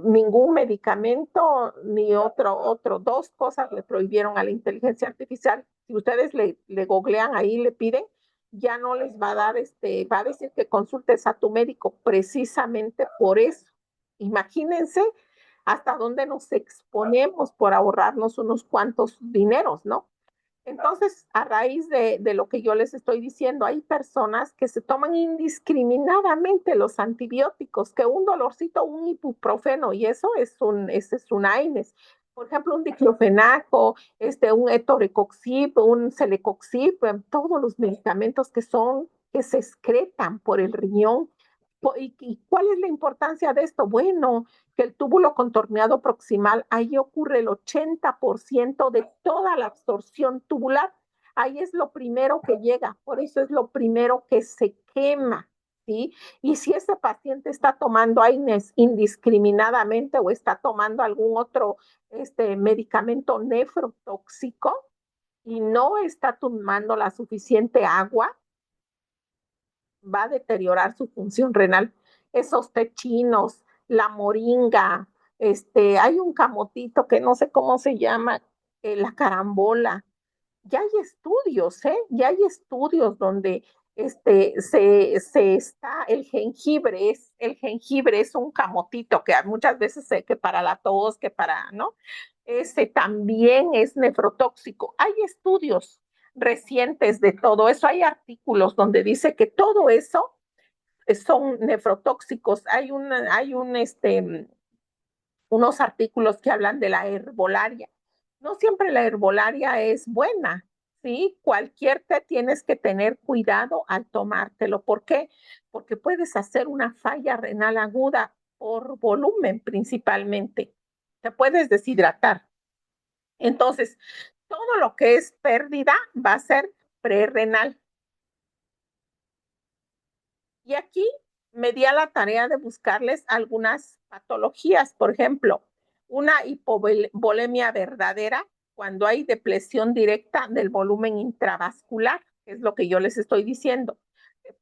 ningún medicamento ni dos cosas le prohibieron a la inteligencia artificial. Si ustedes le googlean ahí, le piden, ya no les va a dar, va a decir que consultes a tu médico precisamente por eso. Imagínense hasta dónde nos exponemos por ahorrarnos unos cuantos dineros, ¿no? Entonces, a raíz de lo que yo les estoy diciendo, hay personas que se toman indiscriminadamente los antibióticos, que un dolorcito, un ibuprofeno, y ese es un AINES. Por ejemplo, un diclofenaco, un etorecoxib, un celecoxib, todos los medicamentos que se excretan por el riñón. ¿Y cuál es la importancia de esto? Bueno, que el túbulo contorneado proximal, ahí ocurre el 80% de toda la absorción tubular. Ahí es lo primero que llega, por eso es lo primero que se quema, ¿sí? Y si ese paciente está tomando AINES indiscriminadamente o está tomando algún otro medicamento nefrotóxico y no está tomando la suficiente agua, va a deteriorar su función renal. Esos techinos, la moringa, hay un camotito que no sé cómo se llama, la carambola. Ya hay estudios, ¿eh? Ya hay estudios donde se está, el jengibre es un camotito que muchas veces que para la tos, que para, ¿no? Ese también es nefrotóxico. Hay estudios recientes de todo eso, hay artículos donde dice que todo eso son nefrotóxicos. Unos artículos que hablan de la herbolaria. No siempre la herbolaria es buena, ¿sí? Cualquier té tienes que tener cuidado al tomártelo. ¿Por qué? Porque puedes hacer una falla renal aguda por volumen principalmente. Te puedes deshidratar. Entonces, todo lo que es pérdida va a ser prerrenal. Y aquí me di a la tarea de buscarles algunas patologías, por ejemplo, una hipovolemia verdadera cuando hay depresión directa del volumen intravascular, que es lo que yo les estoy diciendo.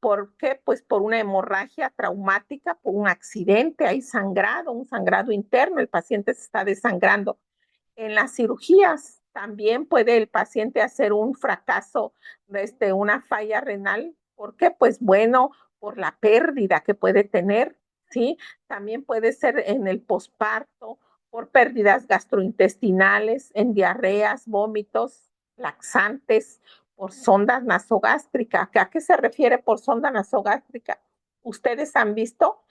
¿Por qué? Pues por una hemorragia traumática, por un accidente, hay sangrado, un sangrado interno, el paciente se está desangrando. En las cirugías también puede el paciente hacer un fracaso, una falla renal. ¿Por qué? Pues bueno, por la pérdida que puede tener, ¿sí? También puede ser en el posparto, por pérdidas gastrointestinales, en diarreas, vómitos, laxantes, por sonda nasogástrica. ¿A qué se refiere por sonda nasogástrica? Ustedes han visto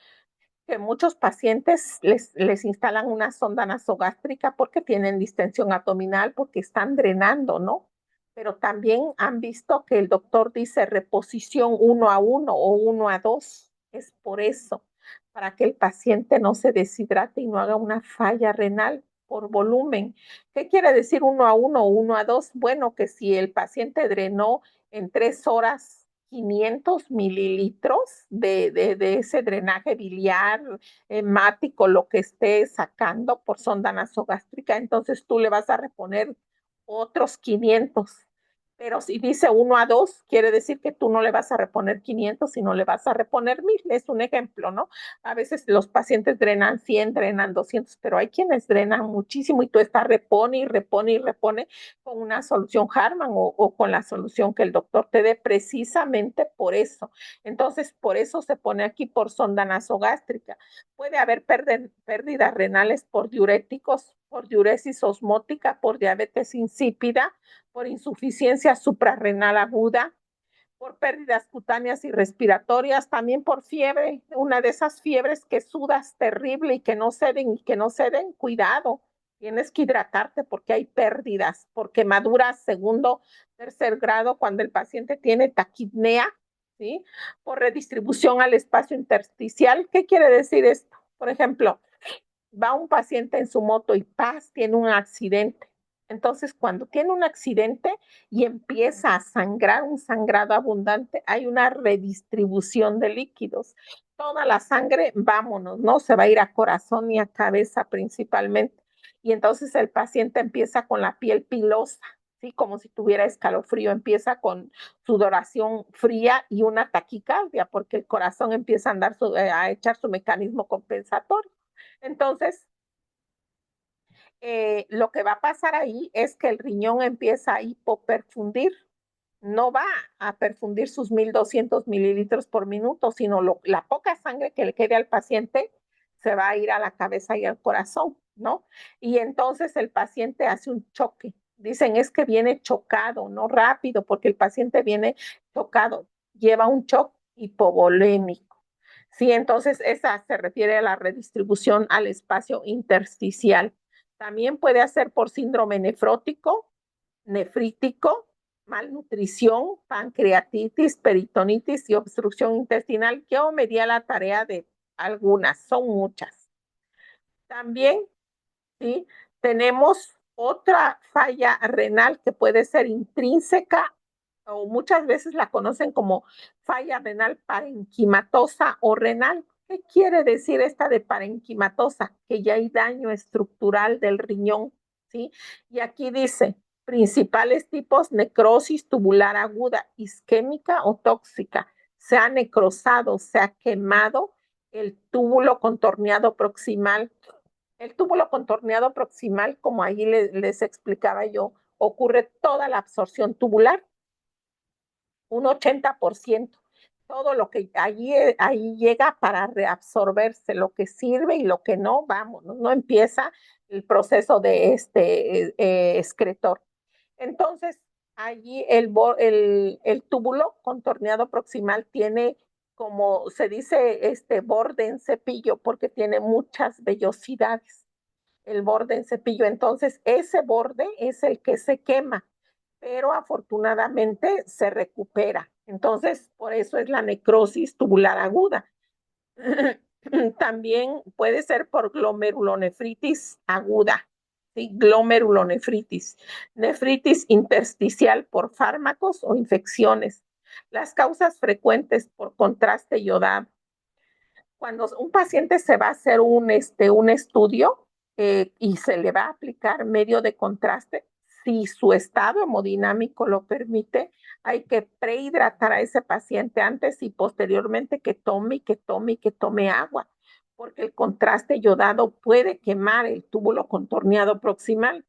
que muchos pacientes les instalan una sonda nasogástrica porque tienen distensión abdominal, porque están drenando, ¿no? Pero también han visto que el doctor dice reposición 1 a 1 o 1 a 2. Es por eso, para que el paciente no se deshidrate y no haga una falla renal por volumen. ¿Qué quiere decir 1 a 1 o 1 a 2? Bueno, que si el paciente drenó en 3 horas 500 mililitros de ese drenaje biliar, hemático, lo que esté sacando por sonda nasogástrica, entonces tú le vas a reponer otros 500. Pero si dice 1 a 2, quiere decir que tú no le vas a reponer 500, sino le vas a reponer 1000. Es un ejemplo, ¿no? A veces los pacientes drenan 100, drenan 200, pero hay quienes drenan muchísimo y tú estás repone y repone y repone con una solución Harman o con la solución que el doctor te dé, precisamente por eso. Entonces, por eso se pone aquí por sonda nasogástrica. Puede haber pérdidas renales por diuréticos, por diuresis osmótica, por diabetes insípida, por insuficiencia suprarrenal aguda, por pérdidas cutáneas y respiratorias, también por fiebre, una de esas fiebres que sudas terrible y que no ceden, cuidado, tienes que hidratarte porque hay pérdidas, por quemaduras segundo, tercer grado cuando el paciente tiene taquipnea, ¿sí? Por redistribución al espacio intersticial. ¿Qué quiere decir esto? Por ejemplo, va un paciente en su moto y tiene un accidente. Entonces, cuando tiene un accidente y empieza a sangrar, un sangrado abundante, hay una redistribución de líquidos. Toda la sangre, vámonos, no se va a ir a corazón y a cabeza principalmente. Y entonces el paciente empieza con la piel pilosa, ¿sí? Como si tuviera escalofrío, empieza con sudoración fría y una taquicardia, porque el corazón empieza a echar su mecanismo compensatorio. Entonces, lo que va a pasar ahí es que el riñón empieza a hipoperfundir. No va a perfundir sus 1.200 mililitros por minuto, sino la poca sangre que le quede al paciente se va a ir a la cabeza y al corazón, ¿no? Y entonces el paciente hace un choque. Dicen es que viene chocado, no rápido, porque el paciente viene chocado, lleva un shock hipovolémico. Sí, entonces esa se refiere a la redistribución al espacio intersticial. También puede hacer por síndrome nefrótico, nefrítico, malnutrición, pancreatitis, peritonitis y obstrucción intestinal. Yo me di a la tarea de algunas, son muchas. También, ¿sí? Tenemos otra falla renal que puede ser intrínseca o muchas veces la conocen como falla renal parenquimatosa o renal. ¿Qué quiere decir esta de parenquimatosa? Que ya hay daño estructural del riñón, ¿sí? Y aquí dice, principales tipos, necrosis tubular aguda, isquémica o tóxica. Se ha necrosado, se ha quemado el túbulo contorneado proximal. El túbulo contorneado proximal, como ahí les explicaba yo, ocurre toda la absorción tubular, un 80%. Todo lo que ahí llega para reabsorberse, lo que sirve y lo que no, vamos, no empieza el proceso de excretor. Entonces, allí el túbulo contorneado proximal tiene, como se dice, borde en cepillo, porque tiene muchas vellosidades, el borde en cepillo. Entonces, ese borde es el que se quema, pero afortunadamente se recupera. Entonces, por eso es la necrosis tubular aguda. También puede ser por glomerulonefritis aguda, ¿sí? Glomerulonefritis, nefritis intersticial por fármacos o infecciones. Las causas frecuentes por contraste yodado. Cuando un paciente se va a hacer un estudio y se le va a aplicar medio de contraste, si su estado hemodinámico lo permite, hay que prehidratar a ese paciente antes y posteriormente que tome agua, porque el contraste yodado puede quemar el túbulo contorneado proximal.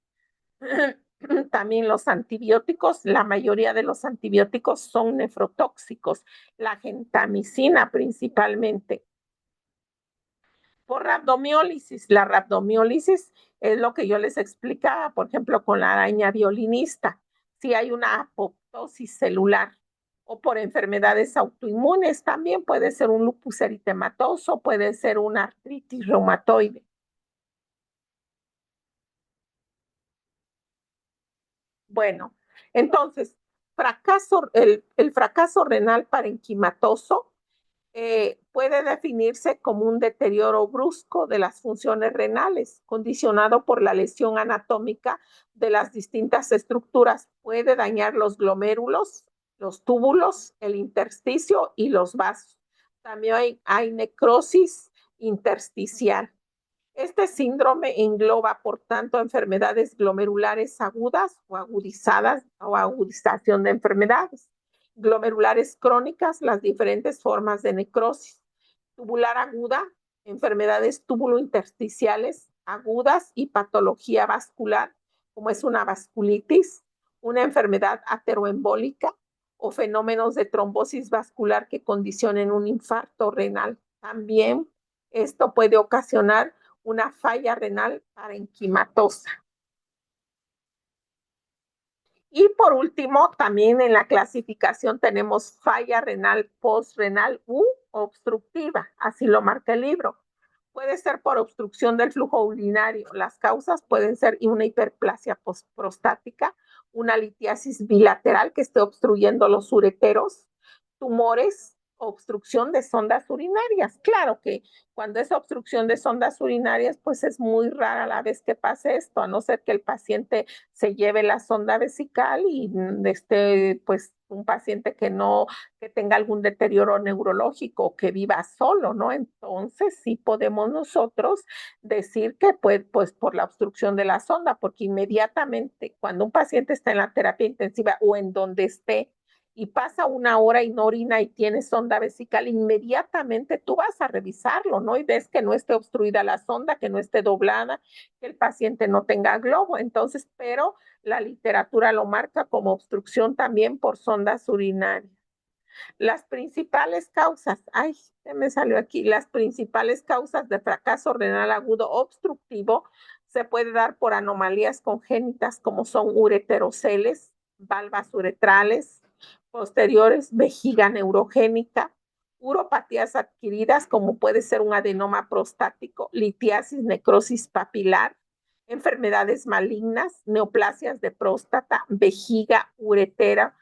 También los antibióticos, la mayoría de los antibióticos son nefrotóxicos, la gentamicina principalmente. Por rabdomiólisis, la rabdomiólisis es lo que yo les explicaba, por ejemplo, con la araña violinista, si hay una apoptosis celular o por enfermedades autoinmunes, también puede ser un lupus eritematoso, puede ser una artritis reumatoide. Bueno, entonces, el fracaso renal parenquimatoso puede definirse como un deterioro brusco de las funciones renales, condicionado por la lesión anatómica de las distintas estructuras. Puede dañar los glomérulos, los túbulos, el intersticio y los vasos. También hay necrosis intersticial. Este síndrome engloba, por tanto, enfermedades glomerulares agudas o agudizadas o agudización de enfermedades, glomerulares crónicas, las diferentes formas de necrosis, tubular aguda, enfermedades túbulo-intersticiales agudas y patología vascular, como es una vasculitis, una enfermedad ateroembólica o fenómenos de trombosis vascular que condicionen un infarto renal. También esto puede ocasionar una falla renal parenquimatosa. Y por último, también en la clasificación tenemos falla renal postrenal u obstructiva, así lo marca el libro. Puede ser por obstrucción del flujo urinario. Las causas pueden ser una hiperplasia prostática, una litiasis bilateral que esté obstruyendo los ureteros, tumores, obstrucción de sondas urinarias. Claro que cuando es obstrucción de sondas urinarias, pues es muy rara la vez que pase esto, a no ser que el paciente se lleve la sonda vesical y pues un paciente que tenga algún deterioro neurológico, que viva solo, ¿no? Entonces sí podemos nosotros decir que pues por la obstrucción de la sonda, porque inmediatamente cuando un paciente está en la terapia intensiva o en donde esté, y pasa una hora y no orina y tiene sonda vesical, inmediatamente tú vas a revisarlo, ¿no? Y ves que no esté obstruida la sonda, que no esté doblada, que el paciente no tenga globo. Entonces, pero la literatura lo marca como obstrucción también por sondas urinarias. Las principales causas, se me salió aquí, las principales causas de fracaso renal agudo obstructivo se puede dar por anomalías congénitas como son ureteroceles, valvas uretrales, posteriores, vejiga neurogénica, uropatías adquiridas como puede ser un adenoma prostático, litiasis, necrosis papilar, enfermedades malignas, neoplasias de próstata, vejiga, uretra,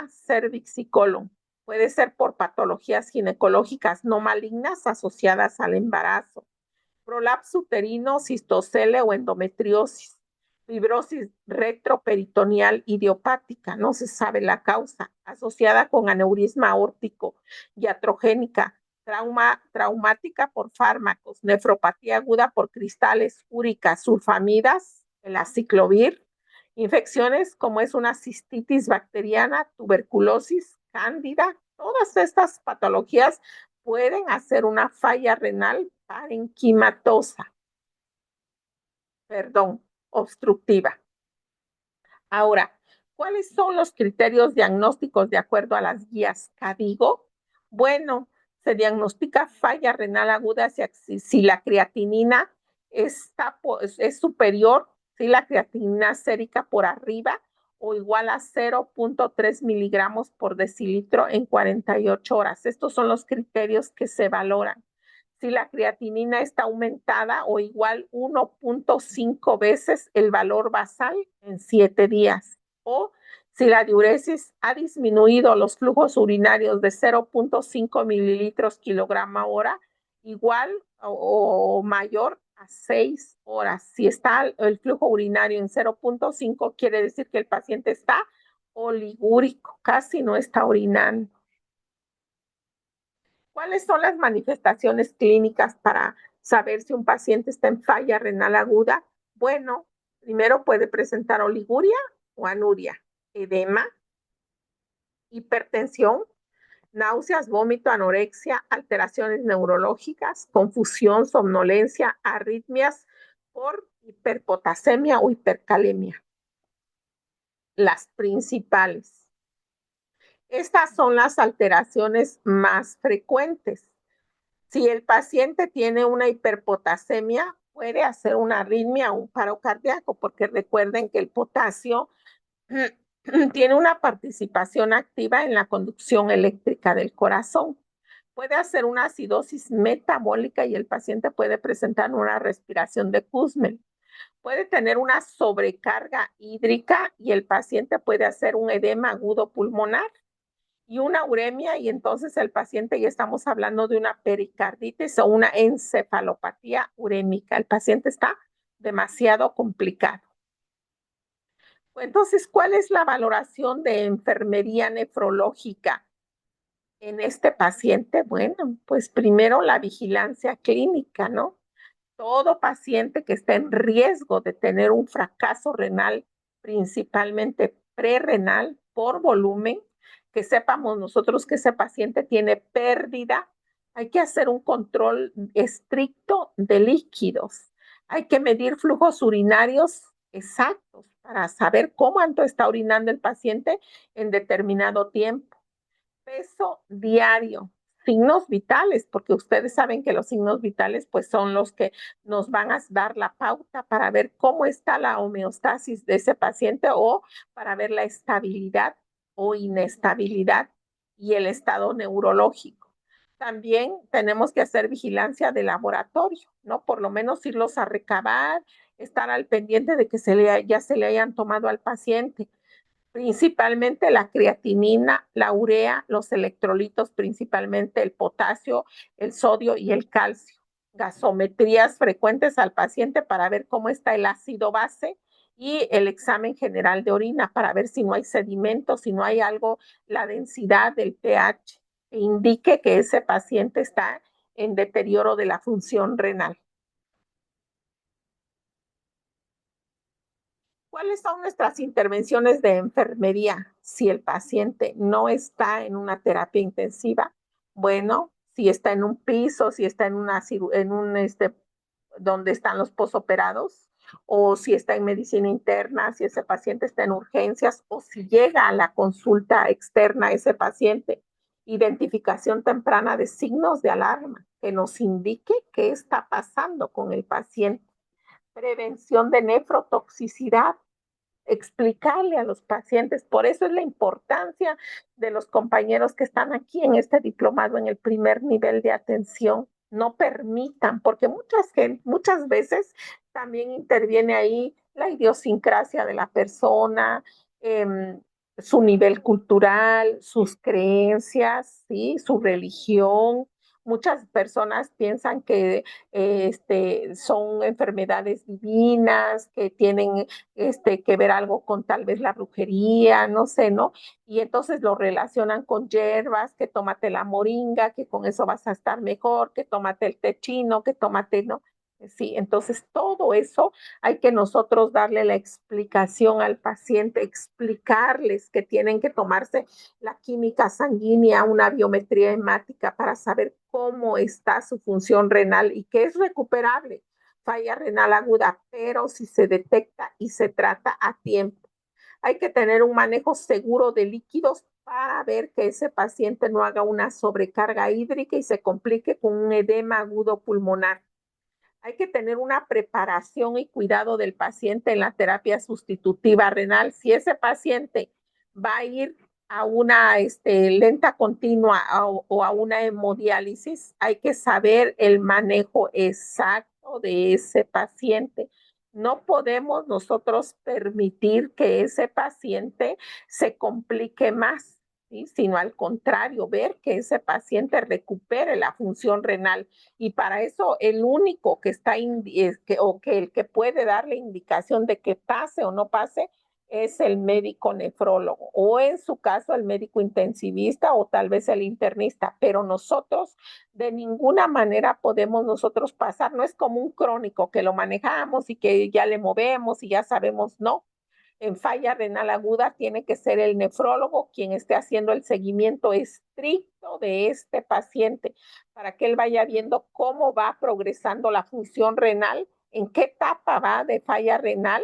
cervix y colon. Puede ser por patologías ginecológicas no malignas asociadas al embarazo, prolapso uterino, cistocele o endometriosis, fibrosis retroperitoneal idiopática, no se sabe la causa, asociada con aneurisma aórtico, iatrogénica, traumática por fármacos, nefropatía aguda por cristales úricas, sulfamidas, el aciclovir, infecciones como es una cistitis bacteriana, tuberculosis, cándida, todas estas patologías pueden hacer una falla renal parenquimatosa, obstructiva. Ahora, ¿cuáles son los criterios diagnósticos de acuerdo a las guías CADIGO? Bueno, se diagnostica falla renal aguda si la creatinina es superior, si la creatinina sérica por arriba o igual a 0.3 miligramos por decilitro en 48 horas. Estos son los criterios que se valoran. Si la creatinina está aumentada o igual 1.5 veces el valor basal en 7 días. O si la diuresis ha disminuido los flujos urinarios de 0.5 mililitros kilogramo hora, igual o mayor a 6 horas. Si está el flujo urinario en 0.5, quiere decir que el paciente está oligúrico, casi no está orinando. ¿Cuáles son las manifestaciones clínicas para saber si un paciente está en falla renal aguda? Bueno, primero puede presentar oliguria o anuria, edema, hipertensión, náuseas, vómito, anorexia, alteraciones neurológicas, confusión, somnolencia, arritmias por hiperpotasemia o hipercalemia. Las principales. Estas son las alteraciones más frecuentes. Si el paciente tiene una hiperpotasemia, puede hacer una arritmia o un paro cardíaco, porque recuerden que el potasio tiene una participación activa en la conducción eléctrica del corazón. Puede hacer una acidosis metabólica y el paciente puede presentar una respiración de Kussmaul. Puede tener una sobrecarga hídrica y el paciente puede hacer un edema agudo pulmonar y una uremia, y entonces el paciente ya estamos hablando de una pericarditis o una encefalopatía urémica. El paciente está demasiado complicado. Entonces, ¿cuál es la valoración de enfermería nefrológica en este paciente? Bueno, pues primero la vigilancia clínica, ¿no? Todo paciente que esté en riesgo de tener un fracaso renal, principalmente prerrenal por volumen, que sepamos nosotros que ese paciente tiene pérdida, hay que hacer un control estricto de líquidos. Hay que medir flujos urinarios exactos para saber cuánto está orinando el paciente en determinado tiempo. Peso diario. signos vitales, porque ustedes saben que los signos vitales pues son los que nos van a dar la pauta para ver cómo está la homeostasis de ese paciente o para ver la estabilidad o inestabilidad y el estado neurológico. También tenemos que hacer vigilancia de laboratorio, ¿no? Por lo menos irlos a recabar, estar al pendiente de que ya se le hayan tomado al paciente, principalmente la creatinina, la urea, los electrolitos, principalmente el potasio, el sodio y el calcio. Gasometrías frecuentes al paciente para ver cómo está el ácido base y el examen general de orina para ver si no hay sedimentos, si no hay algo, la densidad del pH que indique que ese paciente está en deterioro de la función renal. ¿Cuáles son nuestras intervenciones de enfermería si el paciente no está en una terapia intensiva? Bueno, si está en un piso, si está donde están los posoperados, o si está en medicina interna, si ese paciente está en urgencias, o si llega a la consulta externa ese paciente. Identificación temprana de signos de alarma que nos indique qué está pasando con el paciente. Prevención de nefrotoxicidad, explicarle a los pacientes. Por eso es la importancia de los compañeros que están aquí en este diplomado en el primer nivel de atención. No permitan, porque muchas veces también interviene ahí la idiosincrasia de la persona, su nivel cultural, sus creencias, ¿sí? Su religión. Muchas personas piensan que son enfermedades divinas, que tienen que ver algo con tal vez la brujería, no sé, ¿no? Y entonces lo relacionan con hierbas, que tómate la moringa, que con eso vas a estar mejor, que tómate el té chino, que tómate, ¿no? Sí, entonces todo eso hay que nosotros darle la explicación al paciente, explicarles que tienen que tomarse la química sanguínea, una biometría hemática para saber cómo está su función renal y que es recuperable. Falla renal aguda, pero si se detecta y se trata a tiempo. Hay que tener un manejo seguro de líquidos para ver que ese paciente no haga una sobrecarga hídrica y se complique con un edema agudo pulmonar. Hay que tener una preparación y cuidado del paciente en la terapia sustitutiva renal. Si ese paciente va a ir a una lenta continua o a una hemodiálisis, hay que saber el manejo exacto de ese paciente. No podemos nosotros permitir que ese paciente se complique más, ¿sí? Sino al contrario, ver que ese paciente recupere la función renal. Y para eso el único que está el que puede darle indicación de que pase o no pase es el médico nefrólogo o en su caso el médico intensivista o tal vez el internista, pero nosotros de ninguna manera podemos nosotros pasar, no es como un crónico que lo manejamos y que ya le movemos y ya sabemos, no. En falla renal aguda tiene que ser el nefrólogo quien esté haciendo el seguimiento estricto de este paciente para que él vaya viendo cómo va progresando la función renal, en qué etapa va de falla renal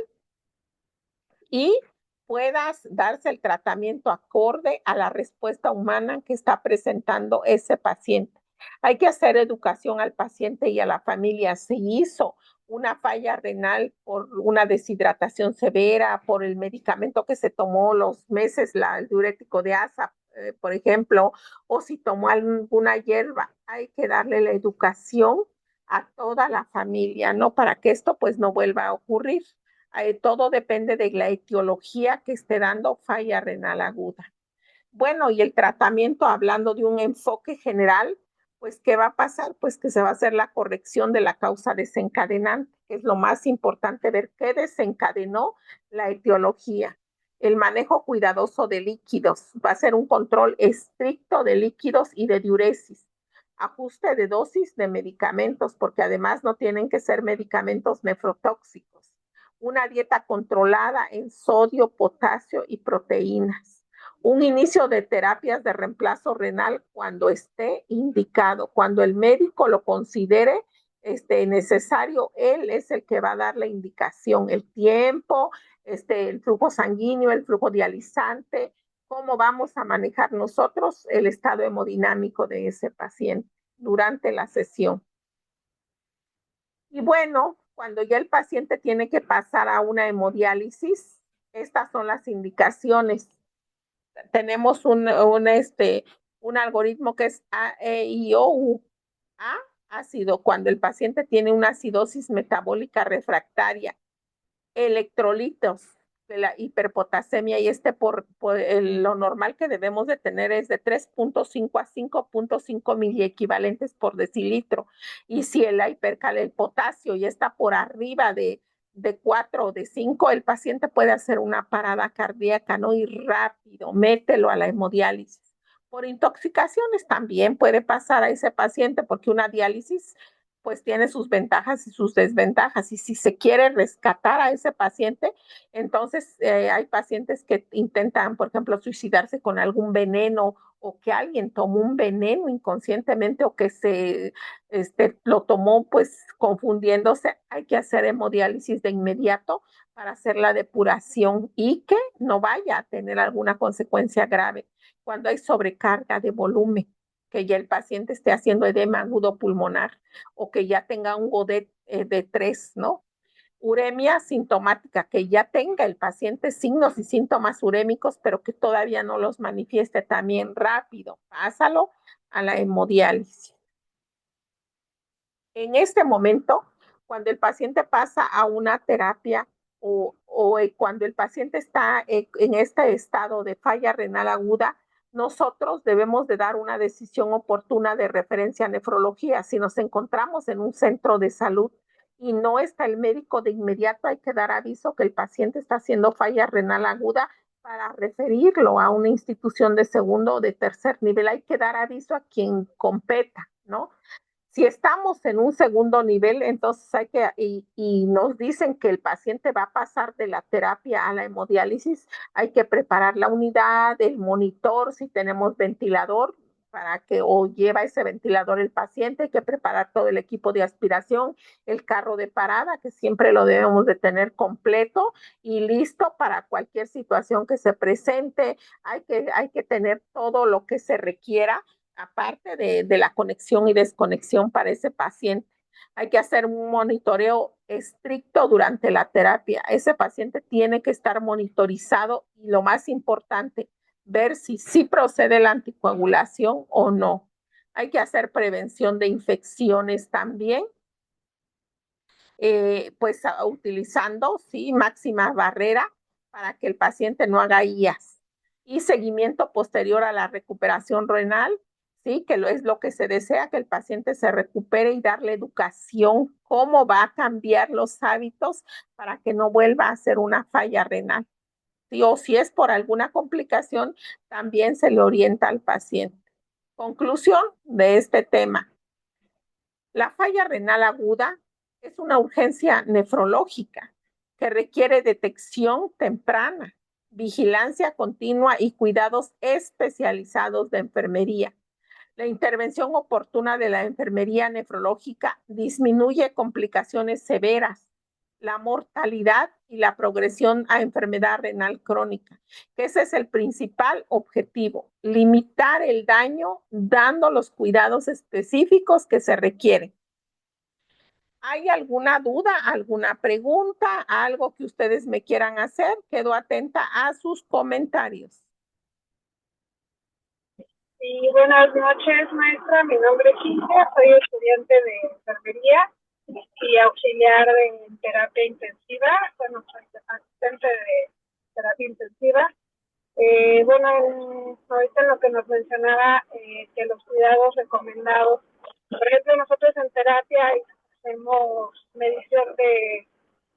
y puedas darse el tratamiento acorde a la respuesta humana que está presentando ese paciente. Hay que hacer educación al paciente y a la familia. Se hizo una falla renal por una deshidratación severa, por el medicamento que se tomó los meses, el diurético de ASA, por ejemplo, o si tomó alguna hierba. Hay que darle la educación a toda la familia, ¿no? Para que esto pues no vuelva a ocurrir. Todo depende de la etiología que esté dando falla renal aguda. Bueno, y el tratamiento, hablando de un enfoque general, pues, ¿qué va a pasar? Pues que se va a hacer la corrección de la causa desencadenante, que es lo más importante, ver qué desencadenó la etiología. El manejo cuidadoso de líquidos, va a ser un control estricto de líquidos y de diuresis. Ajuste de dosis de medicamentos, porque además no tienen que ser medicamentos nefrotóxicos. Una dieta controlada en sodio, potasio y proteínas. Un inicio de terapias de reemplazo renal cuando esté indicado, cuando el médico lo considere necesario, él es el que va a dar la indicación, el tiempo, el flujo sanguíneo, el flujo dializante, cómo vamos a manejar nosotros el estado hemodinámico de ese paciente durante la sesión. Y bueno, cuando ya el paciente tiene que pasar a una hemodiálisis, estas son las indicaciones. Tenemos un algoritmo que es AEIOU. A, ácido, cuando el paciente tiene una acidosis metabólica refractaria, electrolitos de la hiperpotasemia, y lo normal que debemos de tener es de 3.5 a 5.5 miliequivalentes por decilitro, y si el potasio ya está por arriba de 4 o de 5, el paciente puede hacer una parada cardíaca, ¿no? Y rápido, mételo a la hemodiálisis. Por intoxicaciones también puede pasar a ese paciente, porque una diálisis pues tiene sus ventajas y sus desventajas. Y si se quiere rescatar a ese paciente, entonces hay pacientes que intentan, por ejemplo, suicidarse con algún veneno, o que alguien tomó un veneno inconscientemente, o que lo tomó pues confundiéndose. Hay que hacer hemodiálisis de inmediato para hacer la depuración y que no vaya a tener alguna consecuencia grave cuando hay sobrecarga de volumen, que ya el paciente esté haciendo edema agudo pulmonar, o que ya tenga un GODET de 3, ¿no? Uremia sintomática, que ya tenga el paciente signos y síntomas urémicos, pero que todavía no los manifieste, también rápido, pásalo a la hemodiálisis. En este momento, cuando el paciente pasa a una terapia, o cuando el paciente está en este estado de falla renal aguda, nosotros debemos de dar una decisión oportuna de referencia a nefrología. Si nos encontramos en un centro de salud y no está el médico, de inmediato hay que dar aviso que el paciente está haciendo falla renal aguda para referirlo a una institución de segundo o de tercer nivel. Hay que dar aviso a quien competa, ¿no? Si estamos en un segundo nivel, entonces y nos dicen que el paciente va a pasar de la terapia a la hemodiálisis, hay que preparar la unidad, el monitor, si tenemos ventilador, o lleva ese ventilador el paciente, hay que preparar todo el equipo de aspiración, el carro de parada, que siempre lo debemos de tener completo y listo para cualquier situación que se presente. Hay que tener todo lo que se requiera, aparte de la conexión y desconexión para ese paciente. Hay que hacer un monitoreo estricto durante la terapia. Ese paciente tiene que estar monitorizado, y lo más importante, ver si sí procede la anticoagulación o no. Hay que hacer prevención de infecciones también, pues utilizando, sí, máxima barrera para que el paciente no haga IAS. Y seguimiento posterior a la recuperación renal, sí, que es lo que se desea, que el paciente se recupere, y darle educación, cómo va a cambiar los hábitos para que no vuelva a hacer una falla renal. Sí, o si es por alguna complicación, también se le orienta al paciente. Conclusión de este tema: la falla renal aguda es una urgencia nefrológica que requiere detección temprana, vigilancia continua y cuidados especializados de enfermería. La intervención oportuna de la enfermería nefrológica disminuye complicaciones severas, la mortalidad y la progresión a enfermedad renal crónica, que ese es el principal objetivo: limitar el daño dando los cuidados específicos que se requieren. ¿Hay alguna duda, alguna pregunta, algo que ustedes me quieran hacer? Quedo atenta a sus comentarios. Sí, buenas noches, maestra. Mi nombre es Cintia, soy estudiante de enfermería y auxiliar en terapia intensiva. Bueno, soy asistente de terapia intensiva. Ahorita en lo que nos mencionaba, que los cuidados recomendados, por ejemplo, nosotros en terapia hacemos medición de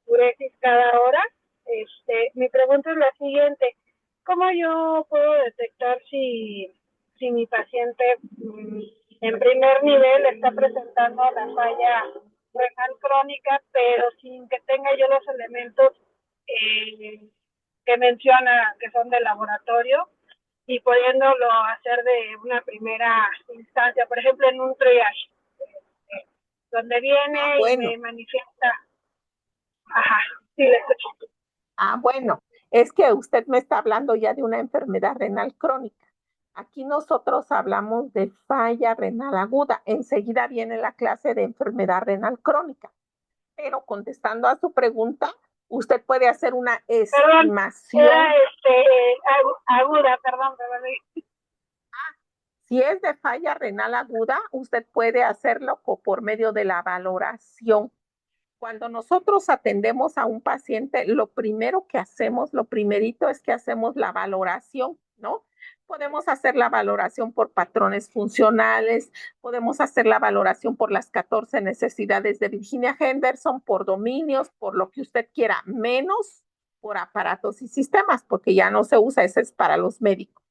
uresis cada hora. Mi pregunta es la siguiente: ¿cómo yo puedo detectar si mi paciente en primer nivel está presentando la falla renal crónica, pero sin que tenga yo los elementos que menciona que son de laboratorio, y pudiéndolo hacer de una primera instancia, por ejemplo en un triage, donde viene y me manifiesta? Ajá, sí, le escucho. Bueno, es que usted me está hablando ya de una enfermedad renal crónica. Aquí nosotros hablamos de falla renal aguda. Enseguida viene la clase de enfermedad renal crónica. Pero contestando a su pregunta, usted puede hacer una Perdón, estimación. era aguda, perdón. Si es de falla renal aguda, usted puede hacerlo por medio de la valoración. Cuando nosotros atendemos a un paciente, lo primero que hacemos, lo primerito es que hacemos la valoración, ¿no? Podemos hacer la valoración por patrones funcionales, podemos hacer la valoración por las 14 necesidades de Virginia Henderson, por dominios, por lo que usted quiera, menos por aparatos y sistemas, porque ya no se usa, ese es para los médicos.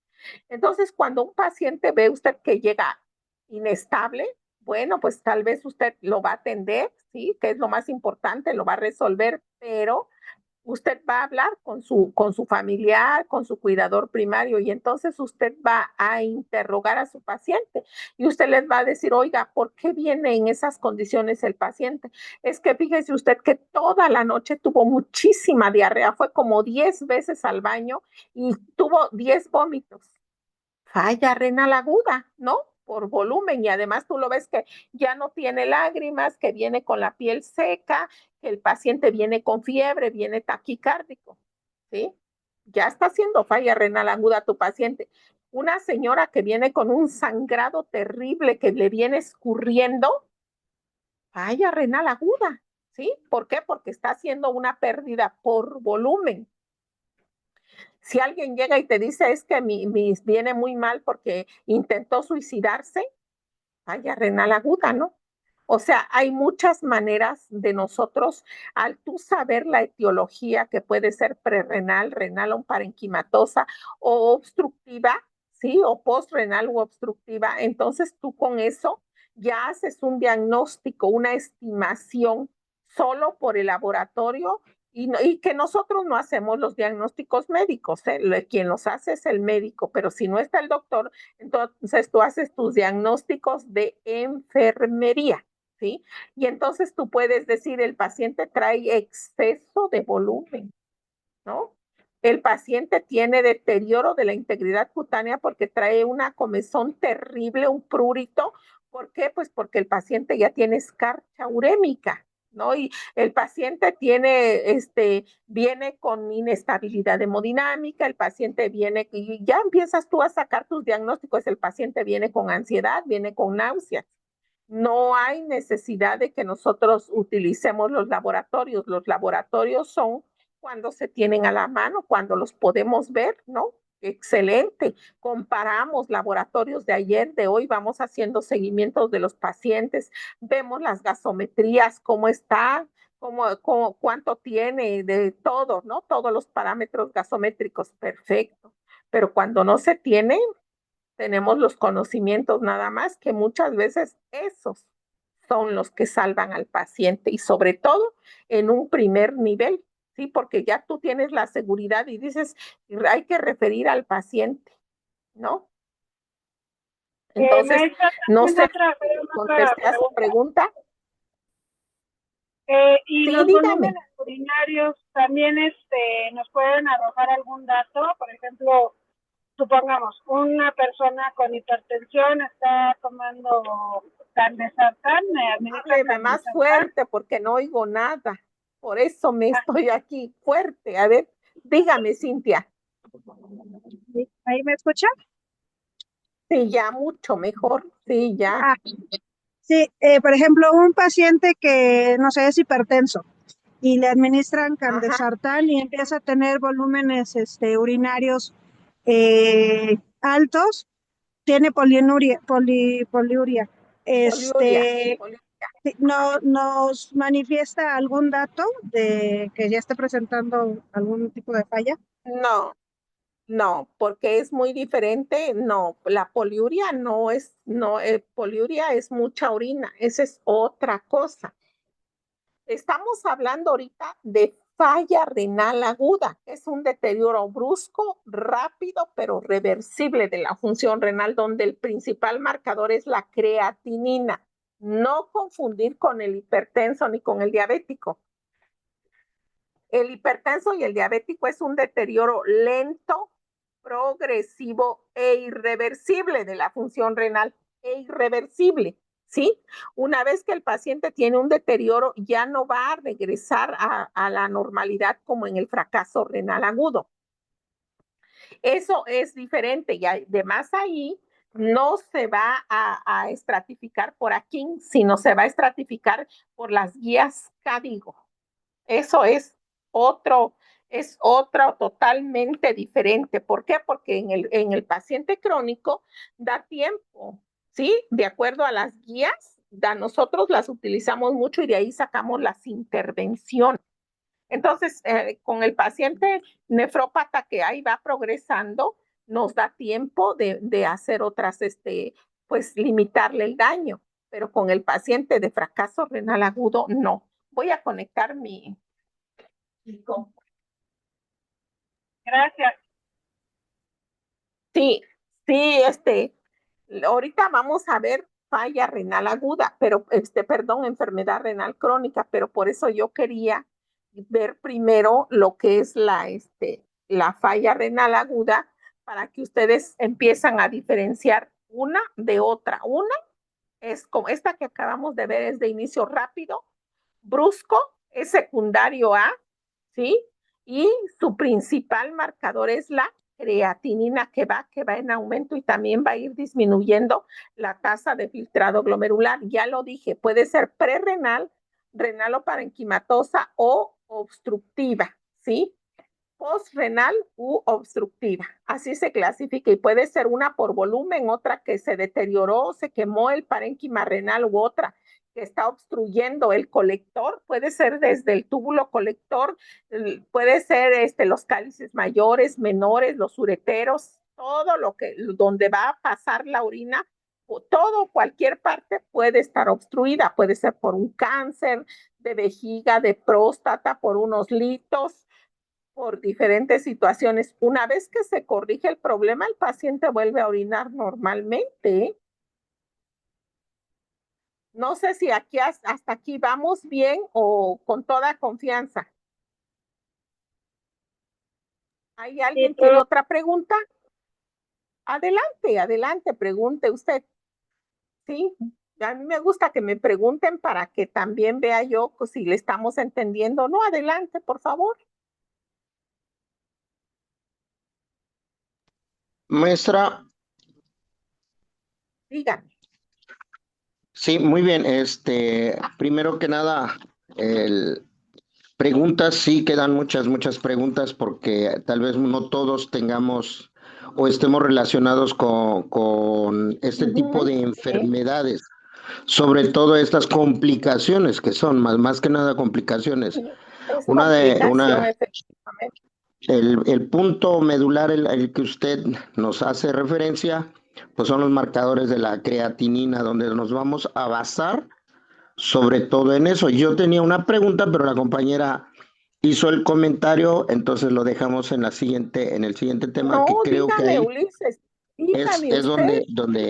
Entonces, cuando un paciente ve usted que llega inestable, bueno, pues tal vez usted lo va a atender, ¿sí? Que es lo más importante, lo va a resolver, pero usted va a hablar con su familiar, con su cuidador primario, y entonces usted va a interrogar a su paciente y usted les va a decir, oiga, ¿por qué viene en esas condiciones el paciente? Es que fíjese usted que toda la noche tuvo muchísima diarrea, fue como 10 veces al baño y tuvo 10 vómitos. Falla renal aguda, ¿no? Por volumen, y además tú lo ves que ya no tiene lágrimas, que viene con la piel seca, que el paciente viene con fiebre, viene taquicárdico, ¿sí? Ya está haciendo falla renal aguda a tu paciente. Una señora que viene con un sangrado terrible que le viene escurriendo, falla renal aguda, ¿sí? ¿Por qué? Porque está haciendo una pérdida por volumen. Si alguien llega y te dice es que viene muy mal porque intentó suicidarse, falla renal aguda, ¿no? O sea, hay muchas maneras de nosotros, al tú saber la etiología que puede ser prerrenal, renal o parenquimatosa o obstructiva, ¿sí? O postrenal u obstructiva, entonces tú con eso ya haces un diagnóstico, una estimación solo por el laboratorio y que nosotros no hacemos los diagnósticos médicos, ¿eh? Quien los hace es el médico, pero si no está el doctor, entonces tú haces tus diagnósticos de enfermería, ¿sí? Y entonces tú puedes decir, el paciente trae exceso de volumen, ¿no? El paciente tiene deterioro de la integridad cutánea porque trae una comezón terrible, un prurito. ¿Por qué? Pues porque el paciente ya tiene escarcha urémica, ¿no? Y el paciente viene con inestabilidad hemodinámica, el paciente viene, y ya empiezas tú a sacar tus diagnósticos, el paciente viene con ansiedad, viene con náuseas. No hay necesidad de que nosotros utilicemos los laboratorios son cuando se tienen a la mano, cuando los podemos ver, ¿no? Excelente. Comparamos laboratorios de ayer, de hoy, vamos haciendo seguimientos de los pacientes, vemos las gasometrías, cómo está, cuánto tiene, de todo, ¿no? Todos los parámetros gasométricos, perfecto. Pero cuando no se tiene, tenemos los conocimientos nada más, que muchas veces esos son los que salvan al paciente y sobre todo en un primer nivel, ¿sí? Porque ya tú tienes la seguridad y dices, hay que referir al paciente, ¿no? Entonces, no sé si contesté a su pregunta. Y sí, los dígame. volúmenes urinarios también nos pueden arrojar algún dato, por ejemplo, supongamos, una persona con hipertensión está tomando candesartán, Hábleme más fuerte porque no oigo nada. Por eso me estoy aquí fuerte. A ver, dígame, Cintia. ¿Ahí me escucha? Sí, ya mucho mejor. Sí, ya. Sí, por ejemplo, un paciente que, no sé, es hipertenso y le administran candesartán y empieza a tener volúmenes urinarios altos, tiene poliuria. Poliuria. ¿Nos manifiesta algún dato de que ya esté presentando algún tipo de falla? No, porque es muy diferente. No, la poliuria poliuria es mucha orina, esa es otra cosa. Estamos hablando ahorita de falla renal aguda, es un deterioro brusco, rápido, pero reversible de la función renal, donde el principal marcador es la creatinina. No confundir con el hipertenso ni con el diabético. El hipertenso y el diabético es un deterioro lento, progresivo e irreversible de la función renal, irreversible, ¿sí? Una vez que el paciente tiene un deterioro, ya no va a regresar a la normalidad como en el fracaso renal agudo. Eso es diferente y además ahí no se va a estratificar por aquí, sino se va a estratificar por las guías CADIGO. Eso es otro totalmente diferente. ¿Por qué? Porque en el paciente crónico da tiempo, ¿sí? De acuerdo a las guías, nosotros las utilizamos mucho y de ahí sacamos las intervenciones. Entonces, con el paciente nefrópata que ahí va progresando, nos da tiempo de hacer otras, pues limitarle el daño, pero con el paciente de fracaso renal agudo, no. Voy a conectar mi... Gracias. Sí, ahorita vamos a ver falla renal aguda, pero, perdón, enfermedad renal crónica, pero por eso yo quería ver primero lo que es la falla renal aguda para que ustedes empiezan a diferenciar una de otra. Una es como esta que acabamos de ver, es de inicio rápido, brusco, es secundario A, ¿sí? Y su principal marcador es la creatinina que va en aumento y también va a ir disminuyendo la tasa de filtrado glomerular. Ya lo dije, puede ser prerrenal, renal o parenquimatosa o obstructiva, ¿sí? Postrenal u obstructiva. Así se clasifica y puede ser una por volumen, otra que se deterioró, se quemó el parénquima renal u otra que está obstruyendo el colector, puede ser desde el túbulo colector, puede ser los cálices mayores, menores, los ureteros, todo donde va a pasar la orina, cualquier parte puede estar obstruida, puede ser por un cáncer de vejiga, de próstata, por unos litos, por diferentes situaciones. Una vez que se corrige el problema, el paciente vuelve a orinar normalmente. No sé si hasta aquí vamos bien o con toda confianza. ¿Hay alguien que tiene otra pregunta? Adelante, pregunte usted. Sí, a mí me gusta que me pregunten para que también vea yo si le estamos entendiendo. No, adelante, por favor. Maestra, Dígame. sí, muy bien. Primero que nada, preguntas, sí quedan muchas preguntas porque tal vez no todos tengamos o estemos relacionados con este tipo de enfermedades, sobre todo estas complicaciones que son más que nada complicaciones. Es complicación, efectivamente. El punto medular, el que usted nos hace referencia, pues son los marcadores de la creatinina, donde nos vamos a basar sobre todo en eso. Yo tenía una pregunta, pero la compañera hizo el comentario, entonces lo dejamos en el siguiente tema, No, que creo dígame, que ahí Ulises, dígame es usted, donde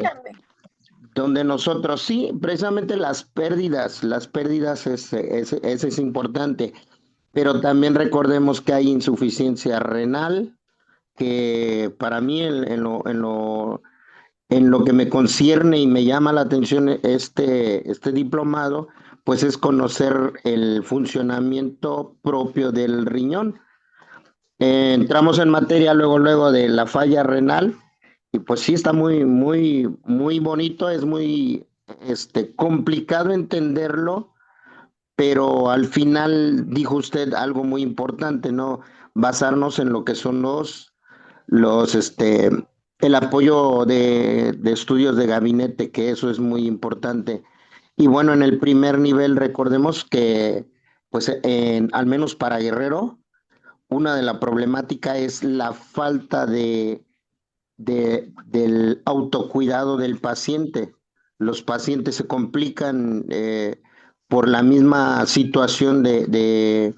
dígame. nosotros, sí, precisamente las pérdidas es importante, pero también recordemos que hay insuficiencia renal, que para mí en lo que me concierne y me llama la atención este diplomado, pues es conocer el funcionamiento propio del riñón. Entramos en materia luego de la falla renal y pues sí está muy bonito, es muy complicado entenderlo, pero al final dijo usted algo muy importante, ¿no? Basarnos en lo que son el apoyo de estudios de gabinete, que eso es muy importante. Y bueno, en el primer nivel, recordemos que, pues, al menos para Guerrero, una de la problemática es la falta del autocuidado del paciente. Los pacientes se complican por la misma situación de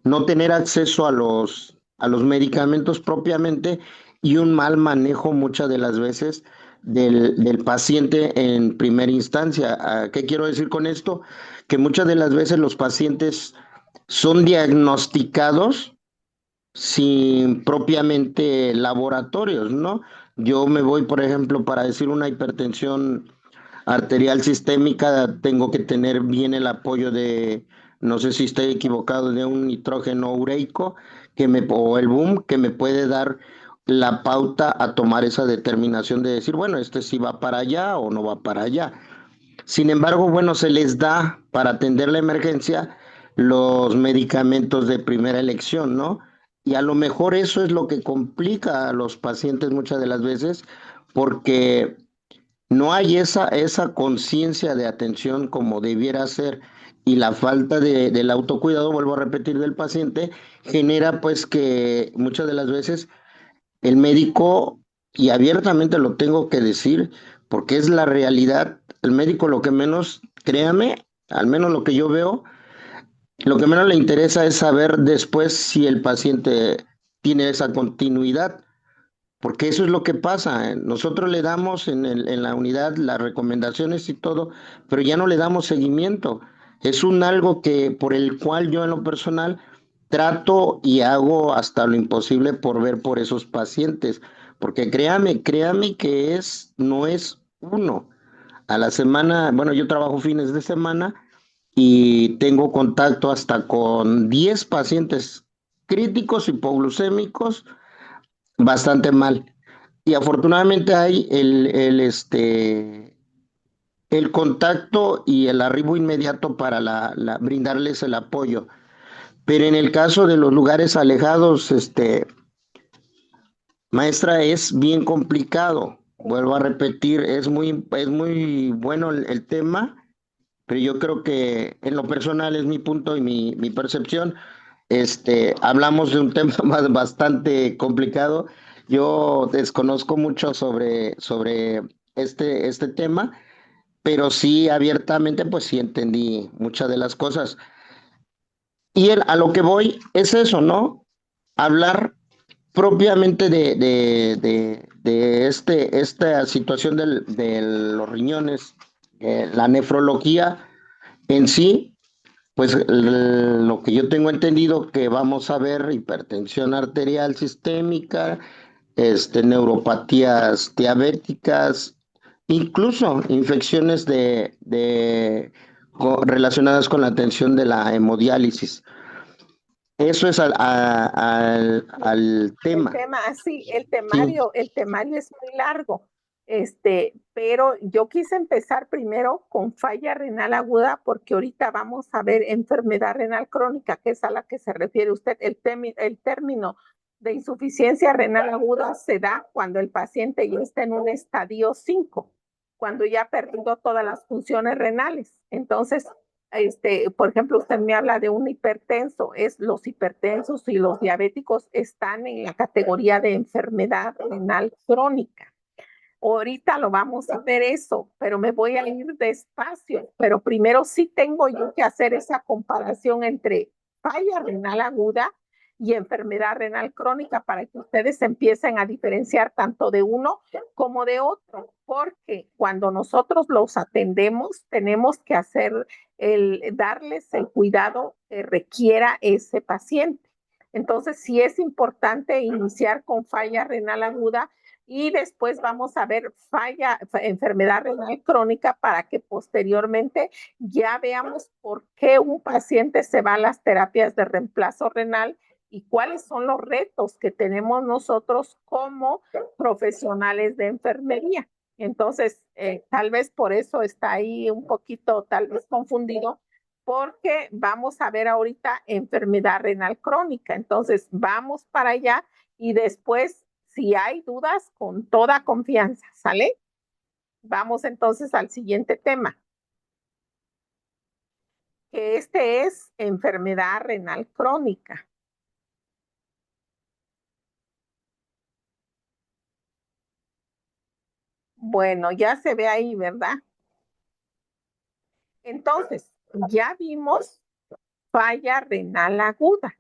no tener acceso a los medicamentos propiamente y un mal manejo muchas de las veces del paciente en primera instancia. ¿Qué quiero decir con esto? Que muchas de las veces los pacientes son diagnosticados sin propiamente laboratorios, ¿no? Yo me voy, por ejemplo, para decir una hipertensión arterial sistémica, tengo que tener bien el apoyo de, no sé si estoy equivocado, de un nitrógeno ureico o el boom que me puede dar la pauta a tomar esa determinación de decir, bueno, este sí va para allá o no va para allá. Sin embargo, bueno, se les da para atender la emergencia los medicamentos de primera elección, ¿no? Y a lo mejor eso es lo que complica a los pacientes muchas de las veces, porque no hay esa conciencia de atención como debiera ser, y la falta del autocuidado, vuelvo a repetir, del paciente, genera pues que muchas de las veces el médico, y abiertamente lo tengo que decir, porque es la realidad, el médico lo que menos, créame, al menos lo que yo veo, lo que menos le interesa es saber después si el paciente tiene esa continuidad, porque eso es lo que pasa. Nosotros le damos en la unidad las recomendaciones y todo, pero ya no le damos seguimiento. Es un algo que por el cual yo en lo personal trato y hago hasta lo imposible por ver por esos pacientes, porque créame que no es uno. A la semana, bueno, yo trabajo fines de semana y tengo contacto hasta con 10 pacientes críticos hipoglucémicos bastante mal. Y afortunadamente hay el contacto y el arribo inmediato para brindarles el apoyo. Pero en el caso de los lugares alejados, maestra, es bien complicado. Vuelvo a repetir, es muy bueno el tema, pero yo creo que en lo personal es mi punto y mi percepción. Hablamos de un tema bastante complicado. Yo desconozco mucho sobre este tema, pero sí abiertamente, pues sí entendí muchas de las cosas. Y a lo que voy es eso, ¿no? Hablar propiamente de esta situación de los riñones, la nefrología en sí. Pues lo que yo tengo entendido que vamos a ver hipertensión arterial sistémica, neuropatías diabéticas, incluso infecciones relacionadas con la atención de la hemodiálisis. Eso es al tema. Sí, Sí. el temario es muy largo. Pero yo quise empezar primero con falla renal aguda, porque ahorita vamos a ver enfermedad renal crónica, que es a la que se refiere usted. El término de insuficiencia renal aguda se da cuando el paciente ya está en un estadio 5, cuando ya ha perdido todas las funciones renales. Entonces, por ejemplo, usted me habla de un hipertenso, los hipertensos y los diabéticos están en la categoría de enfermedad renal crónica. Ahorita lo vamos a ver eso, pero me voy a ir despacio. Pero primero sí tengo yo que hacer esa comparación entre falla renal aguda y enfermedad renal crónica para que ustedes empiecen a diferenciar tanto de uno como de otro, porque cuando nosotros los atendemos tenemos que darles el cuidado que requiera ese paciente. Entonces sí es importante iniciar con falla renal aguda y después vamos a ver enfermedad renal crónica para que posteriormente ya veamos por qué un paciente se va a las terapias de reemplazo renal y cuáles son los retos que tenemos nosotros como profesionales de enfermería. Entonces, tal vez por eso está ahí un poquito, tal vez confundido, porque vamos a ver ahorita enfermedad renal crónica. Entonces, vamos para allá y después, si hay dudas, con toda confianza, ¿sale? Vamos entonces al siguiente tema, que es enfermedad renal crónica. Bueno, ya se ve ahí, ¿verdad? Entonces, ya vimos falla renal aguda,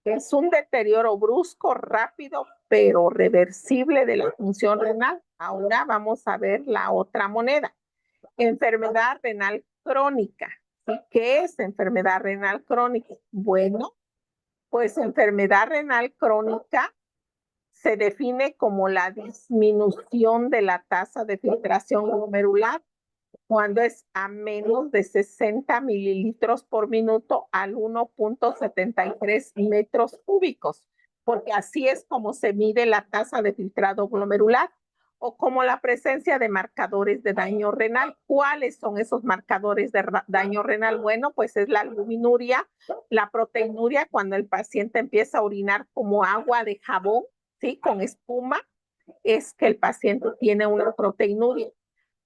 que es un deterioro brusco, rápido, pero reversible de la función renal. Ahora vamos a ver la otra moneda, enfermedad renal crónica. ¿Sí? ¿Qué es enfermedad renal crónica? Bueno, pues enfermedad renal crónica se define como la disminución de la tasa de filtración glomerular cuando es a menos de 60 mililitros por minuto al 1.73 metros cúbicos, porque así es como se mide la tasa de filtrado glomerular, o como la presencia de marcadores de daño renal. ¿Cuáles son esos marcadores de daño renal? Bueno, pues es la albuminuria, la proteinuria, cuando el paciente empieza a orinar como agua de jabón, ¿sí? Con espuma, es que el paciente tiene una proteinuria,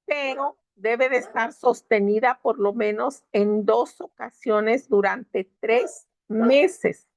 pero debe de estar sostenida por lo menos en 2 ocasiones durante 3 meses.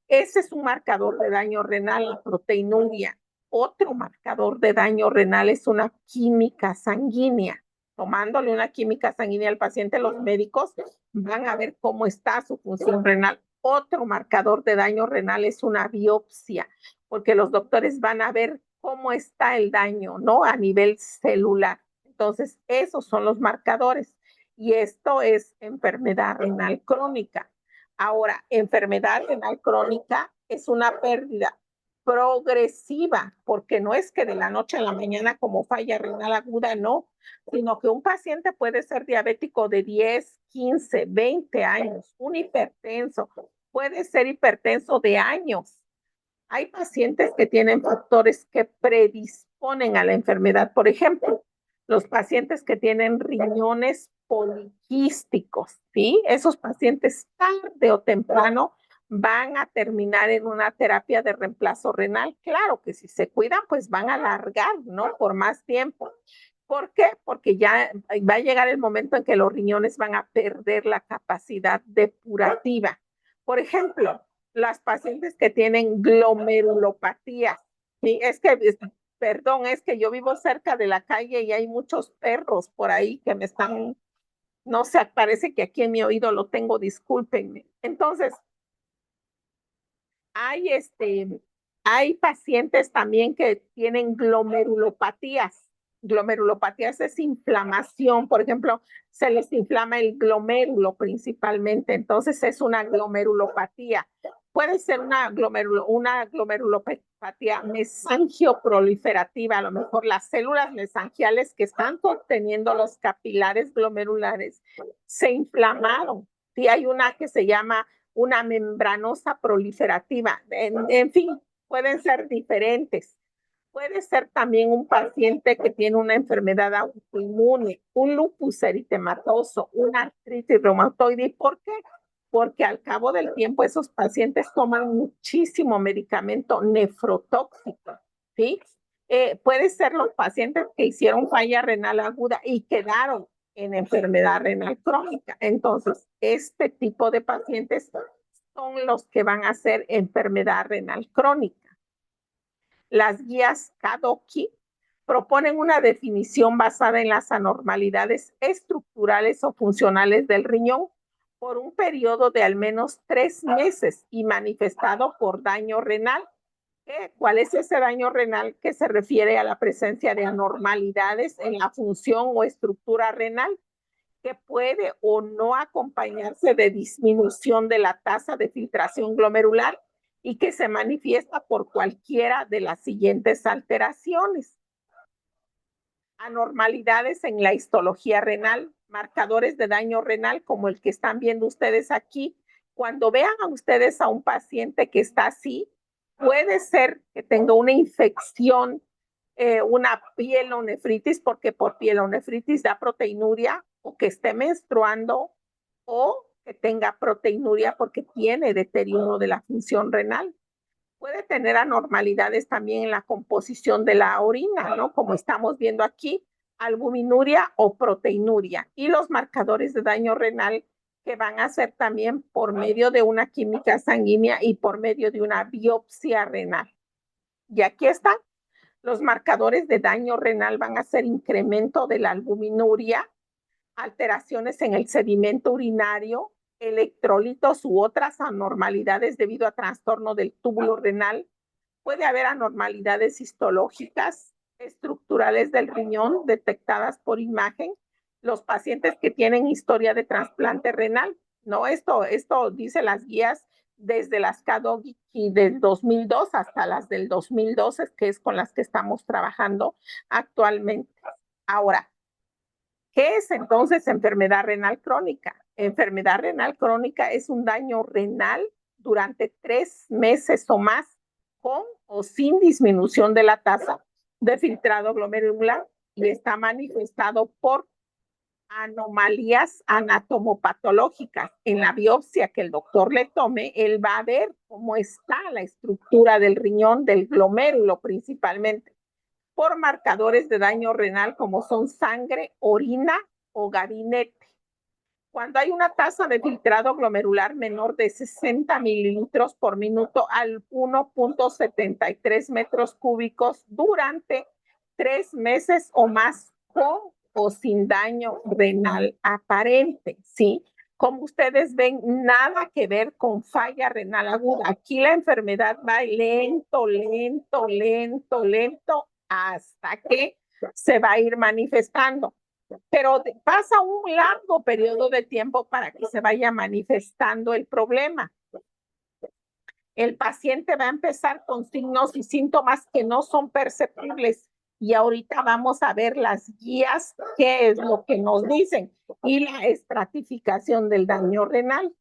Ese es un marcador de daño renal, la proteinuria. Otro marcador de daño renal es una química sanguínea. Tomándole una química sanguínea al paciente, los médicos van a ver cómo está su función renal. Otro marcador de daño renal es una biopsia, porque los doctores van a ver cómo está el daño, ¿no? A nivel celular. Entonces, esos son los marcadores. Y esto es enfermedad renal crónica. Ahora, enfermedad renal crónica es una pérdida progresiva, porque no es que de la noche a la mañana como falla renal aguda, no, sino que un paciente puede ser diabético de 10, 15, 20 años, un hipertenso, puede ser hipertenso de años. Hay pacientes que tienen factores que predisponen a la enfermedad. Por ejemplo, los pacientes que tienen riñones poliquísticos, ¿sí? Esos pacientes tarde o temprano van a terminar en una terapia de reemplazo renal. Claro que si se cuidan, pues van a alargar, ¿no? Por más tiempo. ¿Por qué? Porque ya va a llegar el momento en que los riñones van a perder la capacidad depurativa. Por ejemplo, las pacientes que tienen glomerulopatías, ¿sí? Perdón, es que yo vivo cerca de la calle y hay muchos perros por ahí que me están, no sé, parece que aquí en mi oído lo tengo, discúlpenme. Entonces, hay pacientes también que tienen glomerulopatías. Glomerulopatías es inflamación, por ejemplo, se les inflama el glomérulo principalmente, entonces es una glomerulopatía. Puede ser una glomerulopatía mesangioproliferativa, a lo mejor las células mesangiales que están conteniendo los capilares glomerulares se inflamaron. Sí, hay una que se llama una membranosa proliferativa. En fin, pueden ser diferentes. Puede ser también un paciente que tiene una enfermedad autoinmune, un lupus eritematoso, una artritis reumatoide. ¿Por qué? Porque al cabo del tiempo esos pacientes toman muchísimo medicamento nefrotóxico, ¿sí? Puede ser los pacientes que hicieron falla renal aguda y quedaron en enfermedad renal crónica. Entonces, este tipo de pacientes son los que van a hacer enfermedad renal crónica. Las guías KDOQI proponen una definición basada en las anormalidades estructurales o funcionales del riñón por un periodo de al menos 3 meses y manifestado por daño renal. ¿Cuál es ese daño renal que se refiere a la presencia de anormalidades en la función o estructura renal, que puede o no acompañarse de disminución de la tasa de filtración glomerular y que se manifiesta por cualquiera de las siguientes alteraciones? Anormalidades en la histología renal, marcadores de daño renal como el que están viendo ustedes aquí. Cuando vean a ustedes a un paciente que está así, puede ser que tenga una infección, una pielonefritis, porque por pielonefritis da proteinuria, o que esté menstruando, o que tenga proteinuria porque tiene deterioro de la función renal. Puede tener anormalidades también en la composición de la orina, ¿no? Como estamos viendo aquí, albuminuria o proteinuria. Y los marcadores de daño renal que van a ser también por medio de una química sanguínea y por medio de una biopsia renal. Y aquí están. Los marcadores de daño renal van a ser incremento de la albuminuria, alteraciones en el sedimento urinario, electrolitos u otras anormalidades debido a trastorno del túbulo renal. Puede haber anormalidades histológicas, estructurales del riñón detectadas por imagen, los pacientes que tienen historia de trasplante renal. No, esto dice las guías desde las CADOG del 2002 hasta las del 2012, que es con las que estamos trabajando actualmente. Ahora, ¿qué es entonces enfermedad renal crónica? Enfermedad renal crónica es un daño renal durante 3 meses o más, con o sin disminución de la tasa de filtrado glomerular, y está manifestado por anomalías anatomopatológicas. En la biopsia que el doctor le tome, él va a ver cómo está la estructura del riñón, del glomérulo principalmente, por marcadores de daño renal como son sangre, orina o gabinete. Cuando hay una tasa de filtrado glomerular menor de 60 mililitros por minuto al 1.73 metros cúbicos durante 3 meses o más, con o sin daño renal aparente, ¿sí? Como ustedes ven, nada que ver con falla renal aguda. Aquí la enfermedad va lento, lento, lento, lento, hasta que se va a ir manifestando. Pero pasa un largo periodo de tiempo para que se vaya manifestando el problema. El paciente va a empezar con signos y síntomas que no son perceptibles. Y ahorita vamos a ver las guías, qué es lo que nos dicen, y la estratificación del daño renal.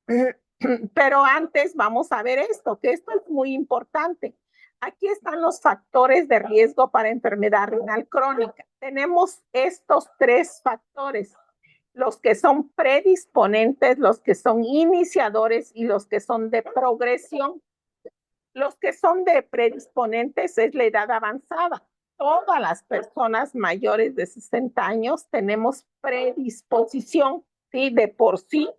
Pero antes vamos a ver esto, que esto es muy importante. Aquí están los factores de riesgo para enfermedad renal crónica. Tenemos estos 3 factores: los que son predisponentes, los que son iniciadores y los que son de progresión. Los que son de predisponentes es la edad avanzada. Todas las personas mayores de 60 años tenemos predisposición, ¿sí? De por sí,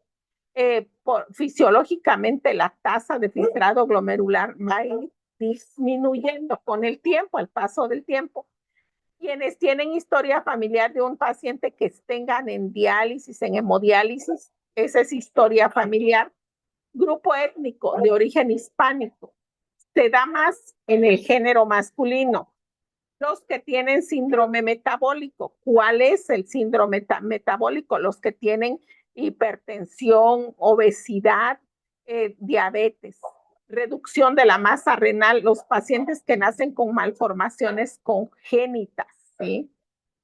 fisiológicamente la tasa de filtrado glomerular va a ir disminuyendo con el tiempo, al paso del tiempo. Quienes tienen historia familiar de un paciente que tengan en diálisis, en hemodiálisis, esa es historia familiar. Grupo étnico de origen hispánico, se da más en el género masculino. Los que tienen síndrome metabólico. ¿Cuál es el síndrome metabólico? Los que tienen hipertensión, obesidad, diabetes, reducción de la masa renal, los pacientes que nacen con malformaciones congénitas, ¿sí?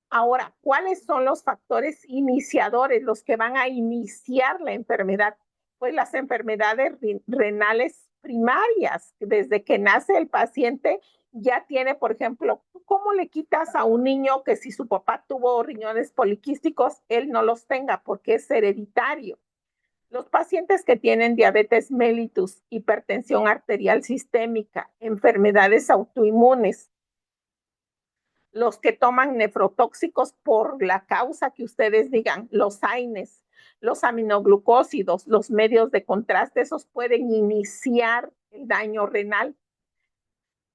Ahora, ¿cuáles son los factores iniciadores, los que van a iniciar la enfermedad? Pues las enfermedades renales primarias. Desde que nace el paciente ya tiene, por ejemplo, ¿cómo le quitas a un niño que si su papá tuvo riñones poliquísticos, él no los tenga porque es hereditario? Los pacientes que tienen diabetes mellitus, hipertensión arterial sistémica, enfermedades autoinmunes, los que toman nefrotóxicos por la causa que ustedes digan, los AINES, los aminoglucósidos, los medios de contraste, esos pueden iniciar el daño renal.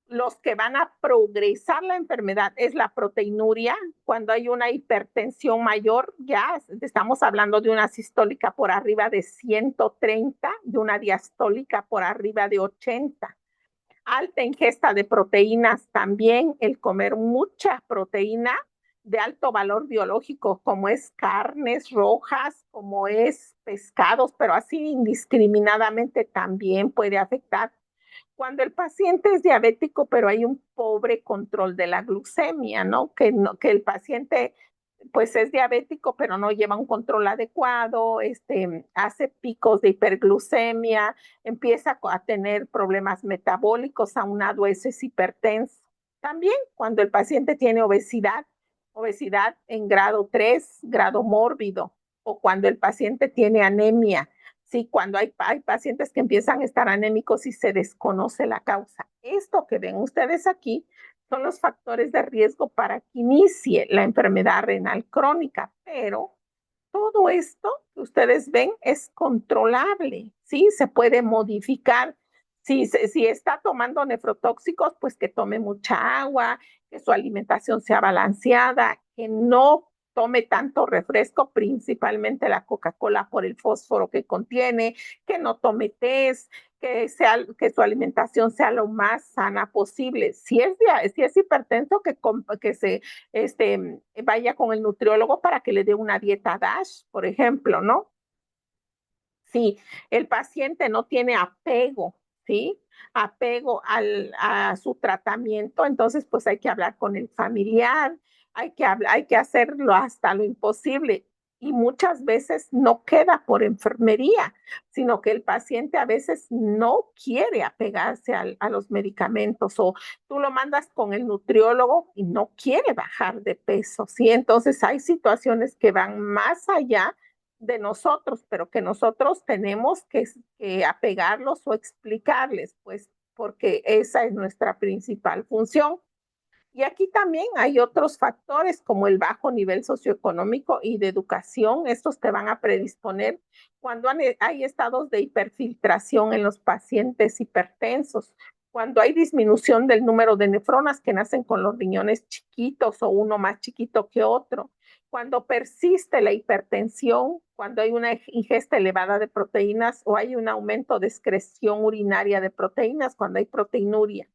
Los que van a progresar la enfermedad es la proteinuria. Cuando hay una hipertensión mayor, ya estamos hablando de una sistólica por arriba de 130, de una diastólica por arriba de 80. Alta ingesta de proteínas también, el comer mucha proteína de alto valor biológico, como es carnes rojas, como es pescados, pero así indiscriminadamente también puede afectar. Cuando el paciente es diabético, pero hay un pobre control de la glucemia, ¿no? Que el paciente pues es diabético, pero no lleva un control adecuado, hace picos de hiperglucemia, empieza a tener problemas metabólicos, aunado eso es hipertenso. También cuando el paciente tiene obesidad en grado 3, grado mórbido, o cuando el paciente tiene anemia, sí, cuando hay pacientes que empiezan a estar anémicos y se desconoce la causa. Esto que ven ustedes aquí son los factores de riesgo para que inicie la enfermedad renal crónica, pero todo esto que ustedes ven es controlable, ¿sí? Se puede modificar. Si está tomando nefrotóxicos, pues que tome mucha agua, que su alimentación sea balanceada, que no tome tanto refresco, principalmente la Coca-Cola por el fósforo que contiene, que no tome tés, que su alimentación sea lo más sana posible. Si es hipertenso, que se vaya con el nutriólogo para que le dé una dieta DASH, por ejemplo, ¿no? Si el paciente no tiene apego, ¿sí? Apego a su tratamiento, entonces pues hay que hablar con el familiar, hay que hacerlo hasta lo imposible. Y muchas veces no queda por enfermería, sino que el paciente a veces no quiere apegarse a los medicamentos, o tú lo mandas con el nutriólogo y no quiere bajar de peso, ¿sí? Entonces hay situaciones que van más allá de nosotros, pero que nosotros tenemos que apegarlos o explicarles, pues porque esa es nuestra principal función. Y aquí también hay otros factores como el bajo nivel socioeconómico y de educación. Estos te van a predisponer cuando hay estados de hiperfiltración en los pacientes hipertensos, cuando hay disminución del número de nefronas que nacen con los riñones chiquitos o uno más chiquito que otro, cuando persiste la hipertensión, cuando hay una ingesta elevada de proteínas o hay un aumento de excreción urinaria de proteínas, cuando hay proteinuria.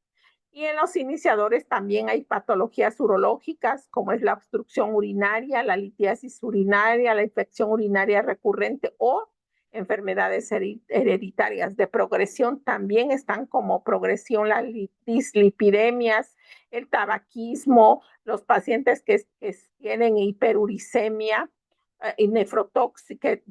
Y en los iniciadores también hay patologías urológicas, como es la obstrucción urinaria, la litiasis urinaria, la infección urinaria recurrente o enfermedades hereditarias de progresión. También están como progresión las dislipidemias, el tabaquismo, los pacientes que tienen hiperuricemia y nefrotóxica, que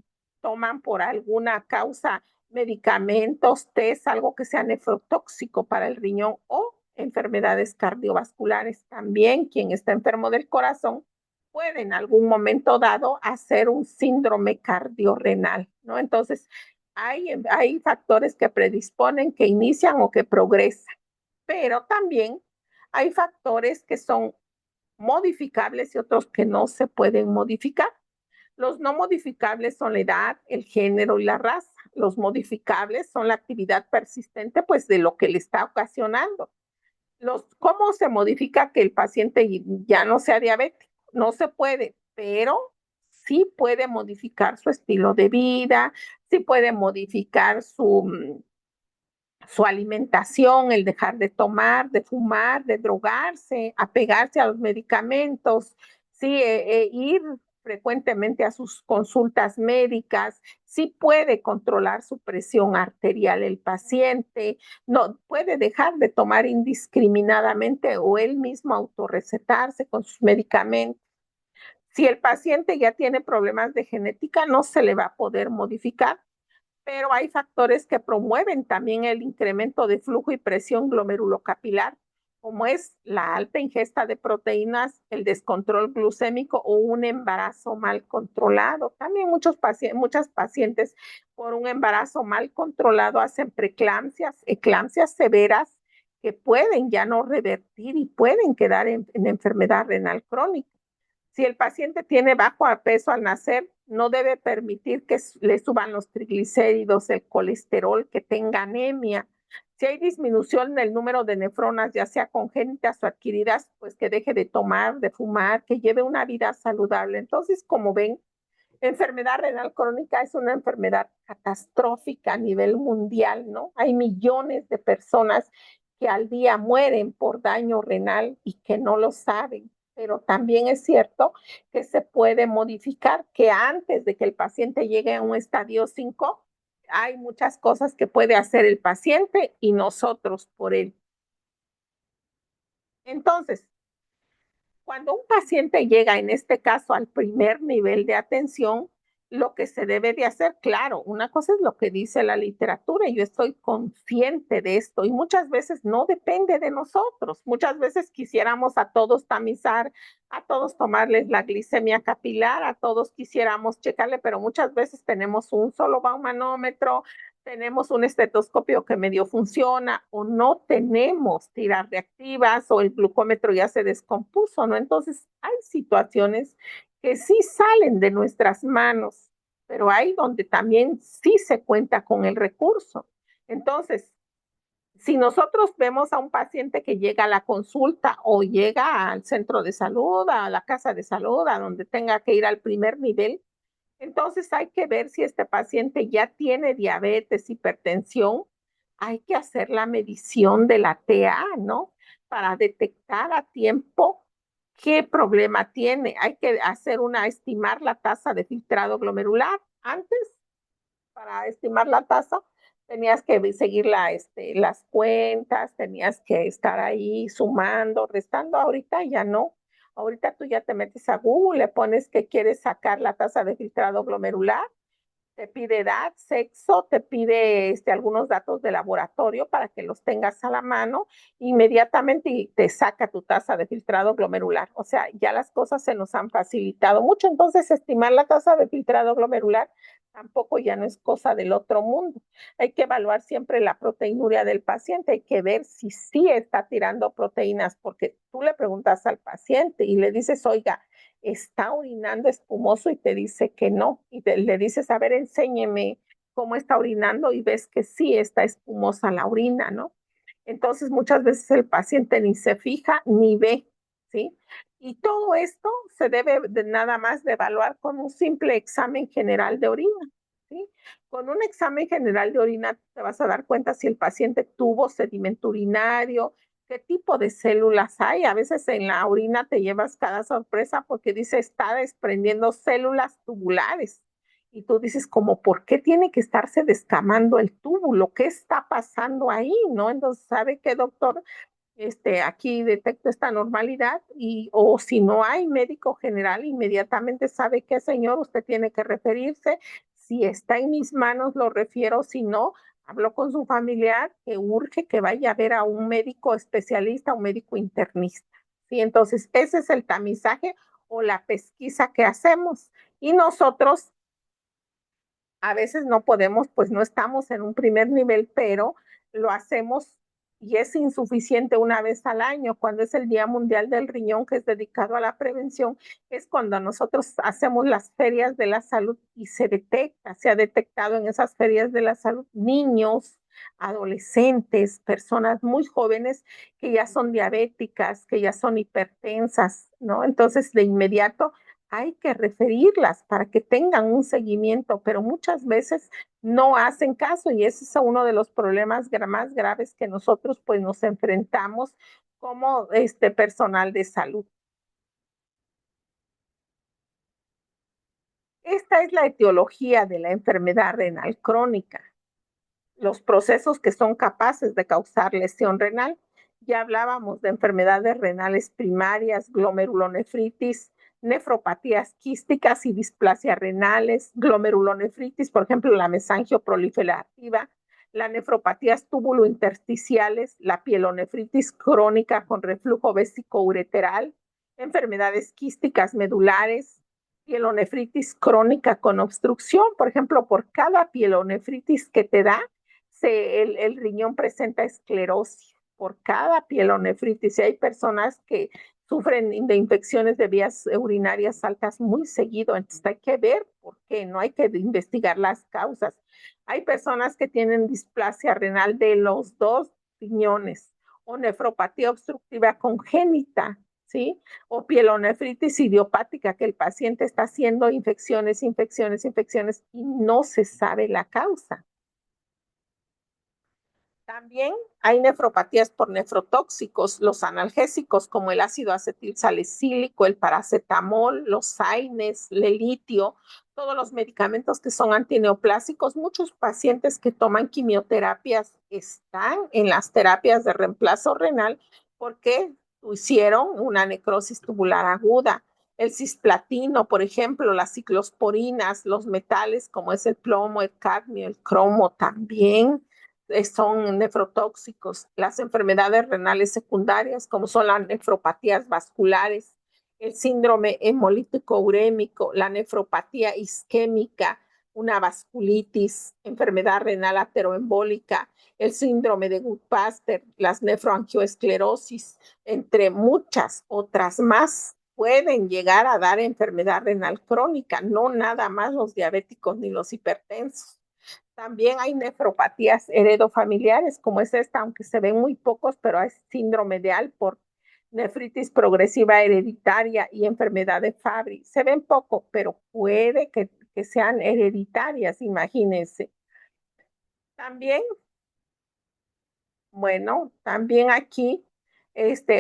toman por alguna causa medicamentos, test, algo que sea nefrotóxico para el riñón, o enfermedades cardiovasculares. También quien está enfermo del corazón puede en algún momento dado hacer un síndrome cardiorrenal, ¿no? Entonces, hay factores que predisponen, que inician o que progresan, pero también hay factores que son modificables y otros que no se pueden modificar. Los no modificables son la edad, el género y la raza. Los modificables son la actividad persistente, pues, de lo que le está ocasionando. ¿Cómo se modifica que el paciente ya no sea diabético? No se puede, pero sí puede modificar su estilo de vida, sí puede modificar su alimentación, el dejar de tomar, de fumar, de drogarse, apegarse a los medicamentos, sí, ir frecuentemente a sus consultas médicas, sí puede controlar su presión arterial el paciente, no puede dejar de tomar indiscriminadamente o él mismo autorrecetarse con sus medicamentos. Si el paciente ya tiene problemas de genética, no se le va a poder modificar, pero hay factores que promueven también el incremento de flujo y presión glomerulocapilar, como es la alta ingesta de proteínas, el descontrol glucémico o un embarazo mal controlado. También muchas pacientes por un embarazo mal controlado hacen preeclampsias, eclampsias severas que pueden ya no revertir y pueden quedar en enfermedad renal crónica. Si el paciente tiene bajo peso al nacer, no debe permitir que le suban los triglicéridos, el colesterol, que tenga anemia. Si hay disminución en el número de nefronas, ya sea congénitas o adquiridas, pues que deje de tomar, de fumar, que lleve una vida saludable. Entonces, como ven, enfermedad renal crónica es una enfermedad catastrófica a nivel mundial, ¿no? Hay millones de personas que al día mueren por daño renal y que no lo saben. Pero también es cierto que se puede modificar, que antes de que el paciente llegue a un estadio 5, hay muchas cosas que puede hacer el paciente y nosotros por él. Entonces, cuando un paciente llega, en este caso, al primer nivel de atención, lo que se debe de hacer, claro, una cosa es lo que dice la literatura, y yo estoy consciente de esto, y muchas veces no depende de nosotros. Muchas veces quisiéramos a todos tamizar, a todos tomarles la glicemia capilar, a todos quisiéramos checarle, pero muchas veces tenemos un solo baumanómetro, tenemos un estetoscopio que medio funciona, o no tenemos tiras reactivas, o el glucómetro ya se descompuso, ¿no? Entonces, hay situaciones que sí salen de nuestras manos, pero hay donde también sí se cuenta con el recurso. Entonces, Si nosotros vemos a un paciente que llega a la consulta o llega al centro de salud, a la casa de salud, a donde tenga que ir al primer nivel, entonces hay que ver si este paciente ya tiene diabetes, hipertensión. Hay que hacer la medición de la TA, ¿no? Para detectar a tiempo qué problema tiene. Hay que estimar la tasa de filtrado glomerular. Antes, para estimar la tasa, tenías que seguir las cuentas, tenías que estar ahí sumando, restando. Ahorita ya no. Ahorita tú ya te metes a Google, le pones que quieres sacar la tasa de filtrado glomerular, te pide edad, sexo, te pide algunos datos de laboratorio para que los tengas a la mano, inmediatamente te saca tu tasa de filtrado glomerular. O sea, ya las cosas se nos han facilitado mucho, entonces estimar la tasa de filtrado glomerular tampoco ya no es cosa del otro mundo. Hay que evaluar siempre la proteinuria del paciente, hay que ver si sí está tirando proteínas, porque tú le preguntas al paciente y le dices, oiga, está orinando espumoso, y te dice que no, y le dices, a ver, enséñeme cómo está orinando, y ves que sí está espumosa la orina, ¿no? Entonces muchas veces el paciente ni se fija ni ve, ¿sí? Y todo esto se debe nada más de evaluar con un simple examen general de orina, ¿sí? Con un examen general de orina te vas a dar cuenta si el paciente tuvo sedimento urinario, qué tipo de células hay. A veces en la orina te llevas cada sorpresa porque dice está desprendiendo células tubulares. Y tú dices, como, ¿por qué tiene que estarse descamando el túbulo? ¿Qué está pasando ahí? ¿No? Entonces, ¿sabe qué, doctor? Aquí detecto esta normalidad, o si no hay médico general, inmediatamente sabe que, señor, usted tiene que referirse. Si está en mis manos, lo refiero. Si no, hablo con su familiar que urge que vaya a ver a un médico especialista, un médico internista. ¿Sí? Entonces, ese es el tamizaje o la pesquisa que hacemos. Y nosotros a veces no podemos, pues no estamos en un primer nivel, pero lo hacemos y es insuficiente una vez al año. Cuando es el Día Mundial del Riñón, que es dedicado a la prevención, es cuando nosotros hacemos las ferias de la salud y se ha detectado en esas ferias de la salud niños, adolescentes, personas muy jóvenes que ya son diabéticas, que ya son hipertensas, ¿no? Entonces, de inmediato hay que referirlas para que tengan un seguimiento, pero muchas veces no hacen caso, y ese es uno de los problemas más graves que nosotros pues nos enfrentamos como personal de salud. Esta es la etiología de la enfermedad renal crónica, los procesos que son capaces de causar lesión renal. Ya hablábamos de enfermedades renales primarias, glomerulonefritis, nefropatías quísticas y displasias renales, glomerulonefritis, por ejemplo, la mesangio proliferativa, la nefropatías túbulo-intersticiales, la pielonefritis crónica con reflujo vesicoureteral, enfermedades quísticas medulares, pielonefritis crónica con obstrucción. Por ejemplo, por cada pielonefritis que te da, el riñón presenta esclerosis. Por cada pielonefritis, y hay personas que sufren de infecciones de vías urinarias altas muy seguido, entonces hay que ver por qué, no hay que investigar las causas. Hay personas que tienen displasia renal de los dos riñones o nefropatía obstructiva congénita, ¿sí? O pielonefritis idiopática, que el paciente está haciendo infecciones y no se sabe la causa. También hay nefropatías por nefrotóxicos, los analgésicos como el ácido acetil salicílico, el paracetamol, los AINES, el litio, todos los medicamentos que son antineoplásicos. Muchos pacientes que toman quimioterapias están en las terapias de reemplazo renal porque hicieron una necrosis tubular aguda. El cisplatino, por ejemplo, las ciclosporinas, los metales como es el plomo, el cadmio, el cromo también son nefrotóxicos. Las enfermedades renales secundarias, como son las nefropatías vasculares, el síndrome hemolítico urémico, la nefropatía isquémica, una vasculitis, enfermedad renal ateroembólica, el síndrome de Goodpaster, las nefroangioesclerosis, entre muchas otras más, pueden llegar a dar enfermedad renal crónica, no nada más los diabéticos ni los hipertensos. También hay nefropatías heredofamiliares, como es esta, aunque se ven muy pocos, pero es síndrome de Alport, nefritis progresiva hereditaria y enfermedad de Fabry. Se ven poco, pero puede que sean hereditarias, imagínense. También, bueno, también aquí,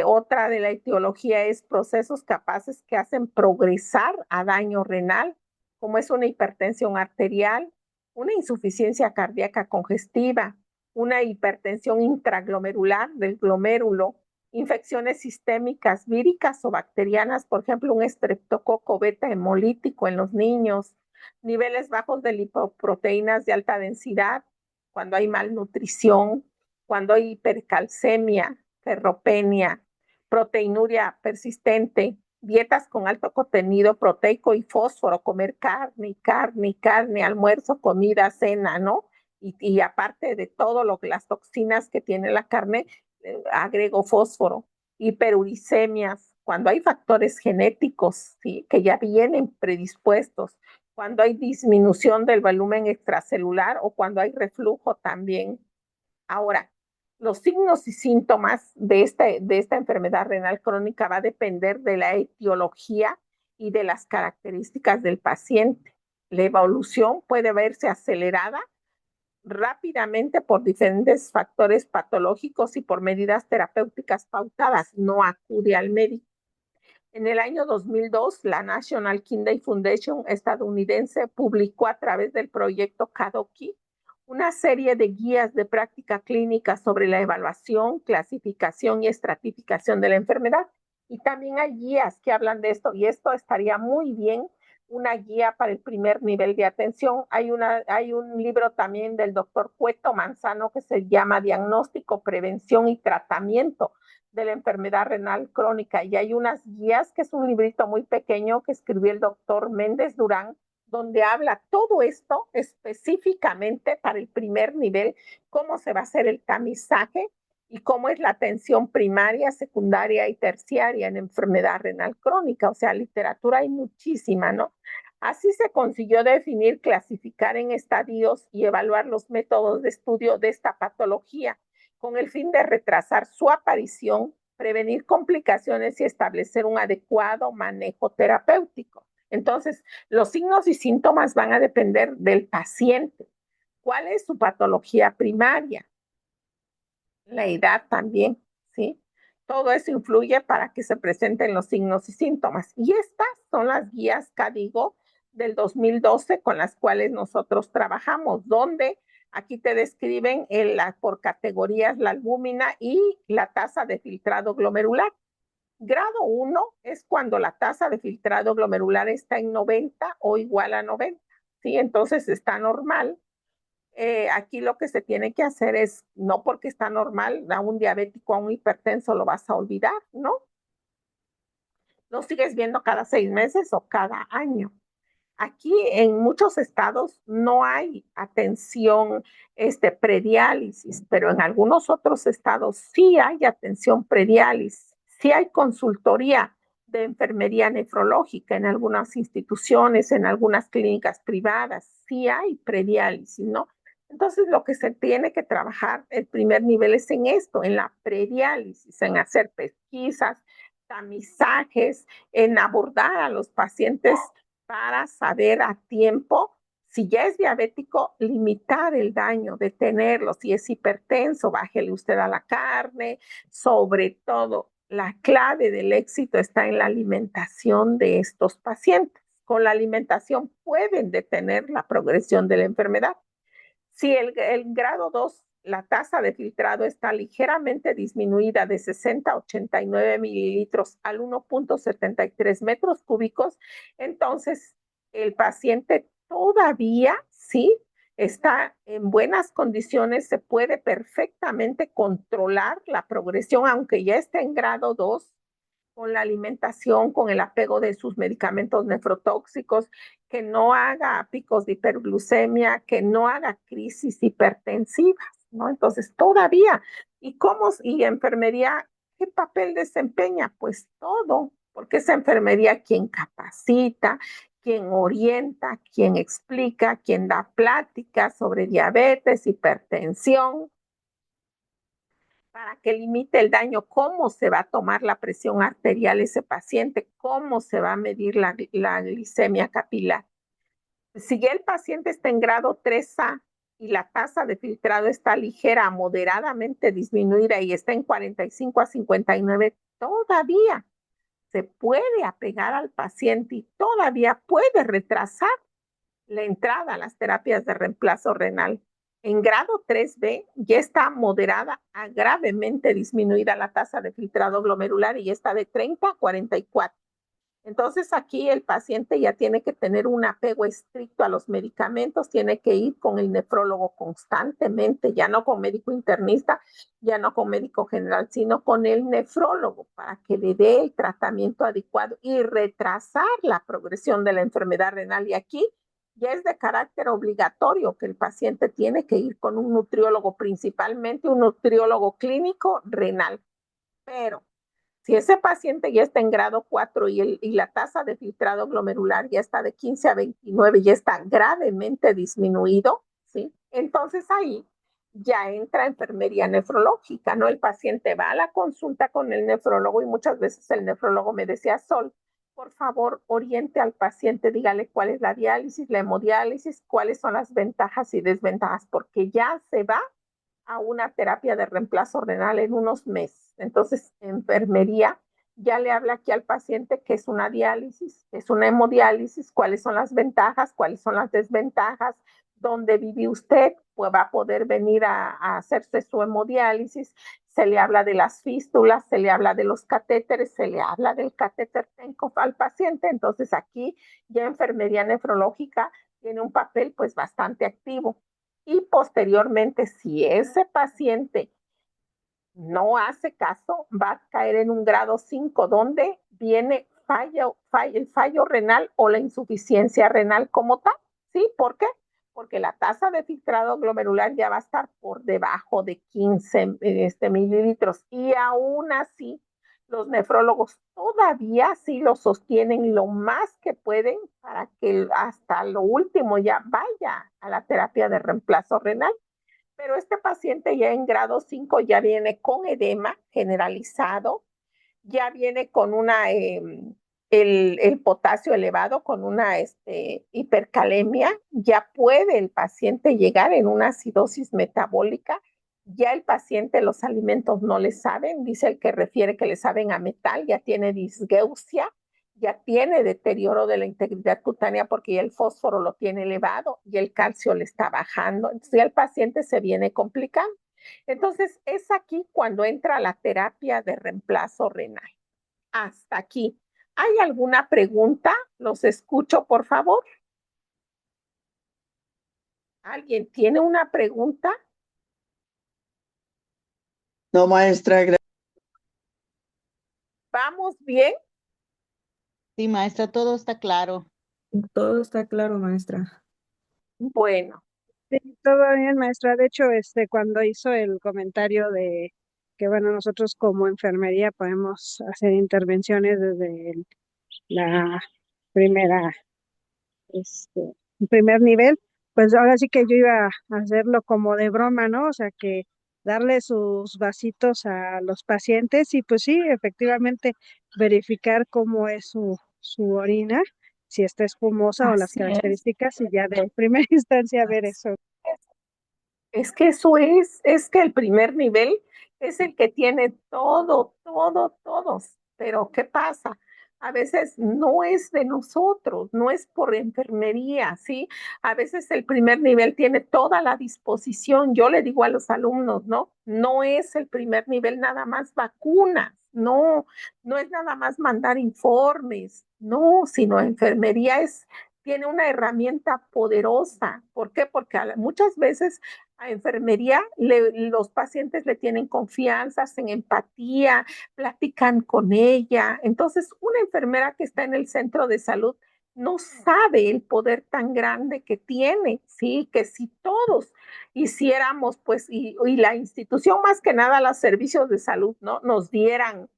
otra de la etiología es procesos capaces que hacen progresar a daño renal, como es una hipertensión arterial, una insuficiencia cardíaca congestiva, una hipertensión intraglomerular del glomérulo, infecciones sistémicas víricas o bacterianas, por ejemplo, un estreptococo beta hemolítico en los niños, niveles bajos de lipoproteínas de alta densidad, cuando hay malnutrición, cuando hay hipercalcemia, ferropenia, proteinuria persistente, dietas con alto contenido proteico y fósforo, comer carne, almuerzo, comida, cena, ¿no? Y aparte de todo las toxinas que tiene la carne, agrego fósforo, hiperuricemias, cuando hay factores genéticos, ¿sí?, que ya vienen predispuestos, cuando hay disminución del volumen extracelular o cuando hay reflujo también. Ahora, los signos y síntomas de esta enfermedad renal crónica va a depender de la etiología y de las características del paciente. La evolución puede verse acelerada rápidamente por diferentes factores patológicos y por medidas terapéuticas pautadas. No acude al médico. En el año 2002, la National Kidney Foundation estadounidense publicó a través del proyecto KADOKI una serie de guías de práctica clínica sobre la evaluación, clasificación y estratificación de la enfermedad. Y también hay guías que hablan de esto, y esto estaría muy bien, una guía para el primer nivel de atención. Hay un libro también del doctor Cueto Manzano que se llama Diagnóstico, Prevención y Tratamiento de la enfermedad renal crónica, y hay unas guías, que es un librito muy pequeño que escribió el doctor Méndez Durán, donde habla todo esto específicamente para el primer nivel, cómo se va a hacer el tamizaje y cómo es la atención primaria, secundaria y terciaria en enfermedad renal crónica. O sea, literatura hay muchísima, ¿no? Así se consiguió definir, clasificar en estadios y evaluar los métodos de estudio de esta patología, con el fin de retrasar su aparición, prevenir complicaciones y establecer un adecuado manejo terapéutico. Entonces, los signos y síntomas van a depender del paciente. ¿Cuál es su patología primaria? La edad también, ¿sí? Todo eso influye para que se presenten los signos y síntomas. Y estas son las guías KDIGO del 2012 con las cuales nosotros trabajamos, donde aquí te describen por categorías la albúmina y la tasa de filtrado glomerular. Grado 1 es cuando la tasa de filtrado glomerular está en 90 o igual a 90, ¿sí? Entonces está normal. Aquí lo que se tiene que hacer es, no porque está normal, a un diabético, a un hipertenso lo vas a olvidar, ¿no? Lo sigues viendo cada 6 meses o cada año. Aquí en muchos estados no hay atención prediálisis, pero en algunos otros estados sí hay atención prediálisis, sí hay consultoría de enfermería nefrológica en algunas instituciones, en algunas clínicas privadas, sí hay prediálisis, ¿no? Entonces lo que se tiene que trabajar el primer nivel es en esto, en la prediálisis, en hacer pesquisas, tamizajes, en abordar a los pacientes para saber a tiempo si ya es diabético, limitar el daño, detenerlo. Si es hipertenso, bájele usted a la carne. Sobre todo, la clave del éxito está en la alimentación de estos pacientes. Con la alimentación pueden detener la progresión de la enfermedad. Si el grado 2, la tasa de filtrado está ligeramente disminuida de 60 a 89 mililitros al 1.73 metros cúbicos, entonces el paciente todavía sí está en buenas condiciones, se puede perfectamente controlar la progresión, aunque ya esté en grado 2, con la alimentación, con el apego de sus medicamentos nefrotóxicos, que no haga picos de hiperglucemia, que no haga crisis hipertensivas, ¿no? Entonces, todavía, ¿y enfermería qué papel desempeña? Pues todo, porque es enfermería quien capacita, quien orienta, quien explica, quien da pláticas sobre diabetes, hipertensión, para que limite el daño, cómo se va a tomar la presión arterial ese paciente, cómo se va a medir la glicemia capilar. Si ya el paciente está en grado 3A y la tasa de filtrado está ligera a moderadamente disminuida y está en 45 a 59, todavía se puede apegar al paciente y todavía puede retrasar la entrada a las terapias de reemplazo renal. En grado 3B ya está moderada a gravemente disminuida la tasa de filtrado glomerular y ya está de 30 a 44. Entonces aquí el paciente ya tiene que tener un apego estricto a los medicamentos, tiene que ir con el nefrólogo constantemente, ya no con médico internista, ya no con médico general, sino con el nefrólogo para que le dé el tratamiento adecuado y retrasar la progresión de la enfermedad renal. Y aquí ya es de carácter obligatorio que el paciente tiene que ir con un nutriólogo, principalmente un nutriólogo clínico renal. Pero si ese paciente ya está en grado 4 y la tasa de filtrado glomerular ya está de 15 a 29, ya está gravemente disminuido, ¿sí? Entonces ahí ya entra enfermería nefrológica, ¿no? El paciente va a la consulta con el nefrólogo y muchas veces el nefrólogo me decía, Sol, por favor, oriente al paciente, dígale cuál es la diálisis, la hemodiálisis, cuáles son las ventajas y desventajas, porque ya se va a una terapia de reemplazo renal en unos meses. Entonces, enfermería ya le habla aquí al paciente que es una diálisis, que es una hemodiálisis, cuáles son las ventajas, cuáles son las desventajas, dónde vive usted, pues va a poder venir a hacerse su hemodiálisis. Se le habla de las fístulas, se le habla de los catéteres, se le habla del catéter Tenkov al paciente. Entonces aquí ya enfermería nefrológica tiene un papel pues bastante activo. Y posteriormente, si ese paciente no hace caso, va a caer en un grado 5, donde viene el fallo renal o la insuficiencia renal como tal. ¿Sí? ¿Por qué? Porque la tasa de filtrado glomerular ya va a estar por debajo de 15 mililitros. Y aún así, los nefrólogos todavía sí lo sostienen lo más que pueden para que hasta lo último ya vaya a la terapia de reemplazo renal. Pero este paciente ya en grado 5 ya viene con edema generalizado, ya viene con el potasio elevado, con una hipercalemia, ya puede el paciente llegar en una acidosis metabólica, ya el paciente los alimentos no le saben, dice el que refiere que le saben a metal, ya tiene disgeusia, ya tiene deterioro de la integridad cutánea porque ya el fósforo lo tiene elevado y el calcio le está bajando, entonces ya el paciente se viene complicando. Entonces es aquí cuando entra la terapia de reemplazo renal. Hasta aquí. ¿Hay alguna pregunta? Los escucho, por favor. ¿Alguien tiene una pregunta? No, maestra, gracias. ¿Vamos bien? Sí, maestra, todo está claro. Todo está claro, maestra. Bueno. Sí, todo bien, maestra. De hecho, cuando hizo el comentario de que, bueno, nosotros como enfermería podemos hacer intervenciones desde la primera, primer nivel, pues ahora sí que yo iba a hacerlo como de broma, ¿no? O sea, que darle sus vasitos a los pacientes y pues sí, efectivamente verificar cómo es su orina, si está espumosa o las Así es. características y ya de primera instancia ver eso. Es que eso es que el primer nivel es el que tiene todos. Pero ¿qué pasa? A veces no es de nosotros, no es por enfermería, ¿sí? A veces el primer nivel tiene toda la disposición. Yo le digo a los alumnos, ¿no? No es el primer nivel nada más vacunas, no es nada más mandar informes, no, sino enfermería tiene una herramienta poderosa. ¿Por qué? Porque muchas veces a enfermería los pacientes le tienen confianza, hacen empatía, platican con ella. Entonces, una enfermera que está en el centro de salud no sabe el poder tan grande que tiene, ¿sí? Que si todos hiciéramos, pues, y la institución más que nada, los servicios de salud, ¿no? Nos dieran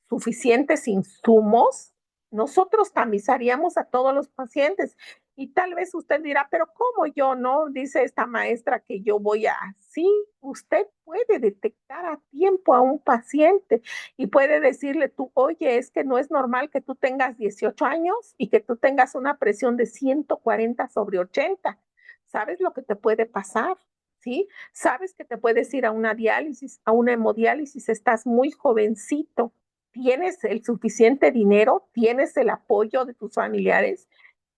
suficientes insumos, Nosotros tamizaríamos a todos los pacientes. Y tal vez usted dirá, pero ¿cómo yo no? Dice esta maestra que yo voy a... Sí, usted puede detectar a tiempo a un paciente y puede decirle tú, oye, es que no es normal que tú tengas 18 años y que tú tengas una presión de 140/80. ¿Sabes lo que te puede pasar? ¿Sí? ¿Sabes que te puedes ir a una diálisis, a una hemodiálisis? Estás muy jovencito. ¿Tienes el suficiente dinero? ¿Tienes el apoyo de tus familiares?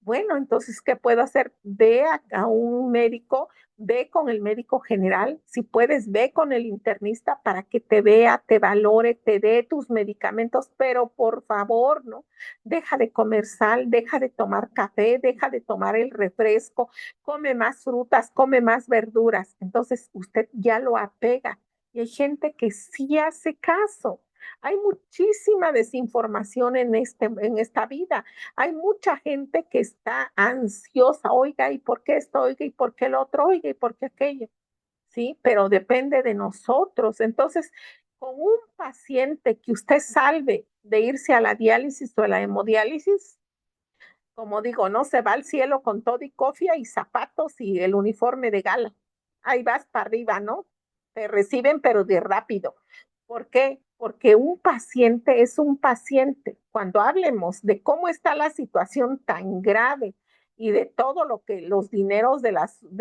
Bueno, entonces, ¿qué puedo hacer? Ve a un médico, ve con el médico general, si puedes, ve con el internista para que te vea, te valore, te dé tus medicamentos, pero por favor, ¿no? Deja de comer sal, deja de tomar café, deja de tomar el refresco, come más frutas, come más verduras. Entonces, usted ya lo apega. Y hay gente que sí hace caso. Hay muchísima desinformación en esta vida. Hay mucha gente que está ansiosa, oiga, ¿y por qué esto? Oiga, ¿y por qué el otro? Oiga, ¿y por qué aquello? Sí, pero depende de nosotros. Entonces, con un paciente que usted salve de irse a la diálisis o a la hemodiálisis, como digo, no se va al cielo con todo y cofia y zapatos y el uniforme de gala. Ahí vas para arriba, ¿no? Te reciben, pero de rápido. ¿Por qué? Porque un paciente es un paciente. Cuando hablemos de cómo está la situación tan grave y de todo lo que los dineros de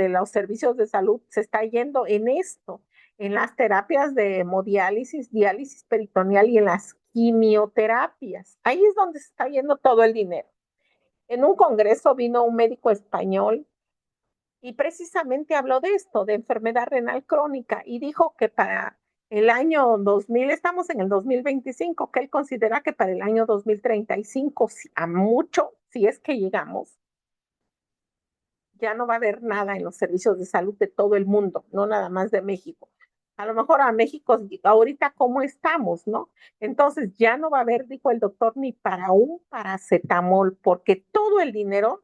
los servicios de salud se está yendo en esto, en las terapias de hemodiálisis, diálisis peritoneal y en las quimioterapias. Ahí es donde se está yendo todo el dinero. En un congreso vino un médico español y precisamente habló de esto, de enfermedad renal crónica, y dijo que para el año 2000, estamos en el 2025, que él considera que para el año 2035, a mucho, si es que llegamos, ya no va a haber nada en los servicios de salud de todo el mundo, no nada más de México. A lo mejor a México, ahorita cómo estamos, ¿no? Entonces ya no va a haber, dijo el doctor, ni para un paracetamol, porque todo el dinero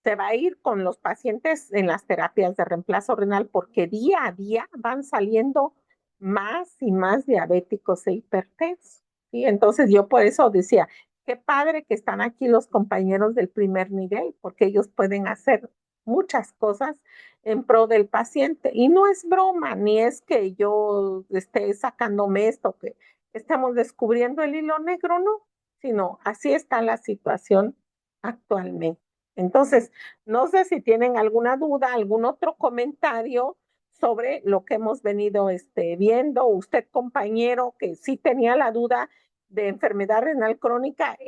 se va a ir con los pacientes en las terapias de reemplazo renal, porque día a día van saliendo más y más diabéticos e hipertensos. ¿Sí? Entonces yo por eso decía, qué padre que están aquí los compañeros del primer nivel, porque ellos pueden hacer muchas cosas en pro del paciente. Y no es broma, ni es que yo esté sacándome esto, que estamos descubriendo el hilo negro, no, sino así está la situación actualmente. Entonces, no sé si tienen alguna duda, algún otro comentario sobre lo que hemos venido viendo. Usted, compañero, que sí tenía la duda de enfermedad renal crónica,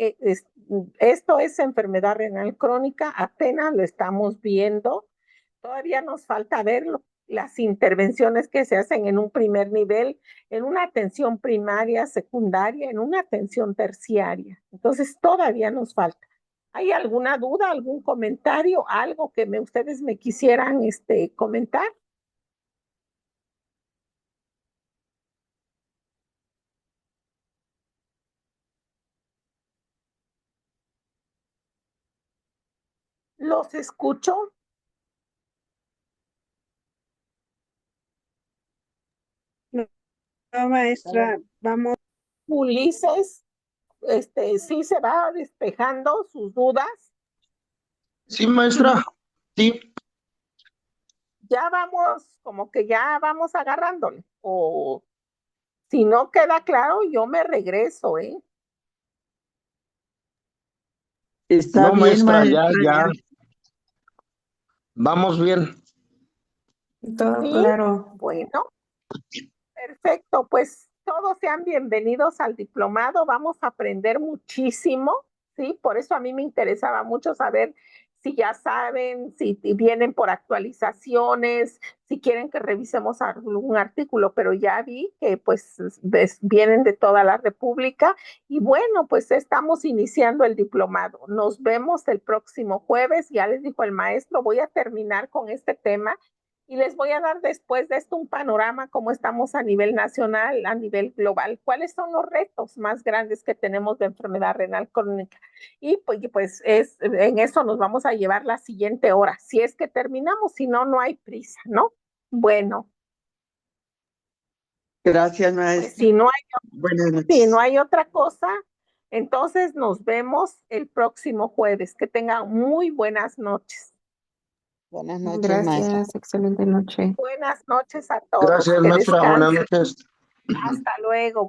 esto es enfermedad renal crónica, apenas lo estamos viendo. Todavía nos falta ver las intervenciones que se hacen en un primer nivel, en una atención primaria, secundaria, en una atención terciaria. Entonces, todavía nos falta. ¿Hay alguna duda, algún comentario, algo que ustedes me quisieran comentar? ¿Los escucho? No, maestra, vamos. Ulises, sí se va despejando sus dudas. Sí, maestra, sí. Ya vamos, como que ya vamos agarrándole. O si no queda claro, yo me regreso, ¿eh? Está No, bien, maestra, maestra. ya. Vamos bien. Todo ¿Sí? claro. Bueno, perfecto. Pues todos sean bienvenidos al diplomado. Vamos a aprender muchísimo, ¿sí? Por eso a mí me interesaba mucho saber si ya saben, si vienen por actualizaciones, si quieren que revisemos algún artículo, pero ya vi que pues vienen de toda la República y bueno, pues estamos iniciando el diplomado. Nos vemos el próximo jueves, ya les dijo el maestro, voy a terminar con este tema y les voy a dar después de esto un panorama cómo estamos a nivel nacional, a nivel global, cuáles son los retos más grandes que tenemos de enfermedad renal crónica. Y pues en eso nos vamos a llevar la siguiente hora. Si es que terminamos, si no, no hay prisa, ¿no? Bueno. Gracias, Pues maestra. si no Buenas hay, noches. si no hay otra cosa, Entonces nos vemos el próximo jueves. Que tengan muy buenas noches. Buenas noches, maestra. Gracias, excelente noche. Buenas noches a todos. Gracias, Que maestra. Buenas descansen. noches. Hasta luego. Buenas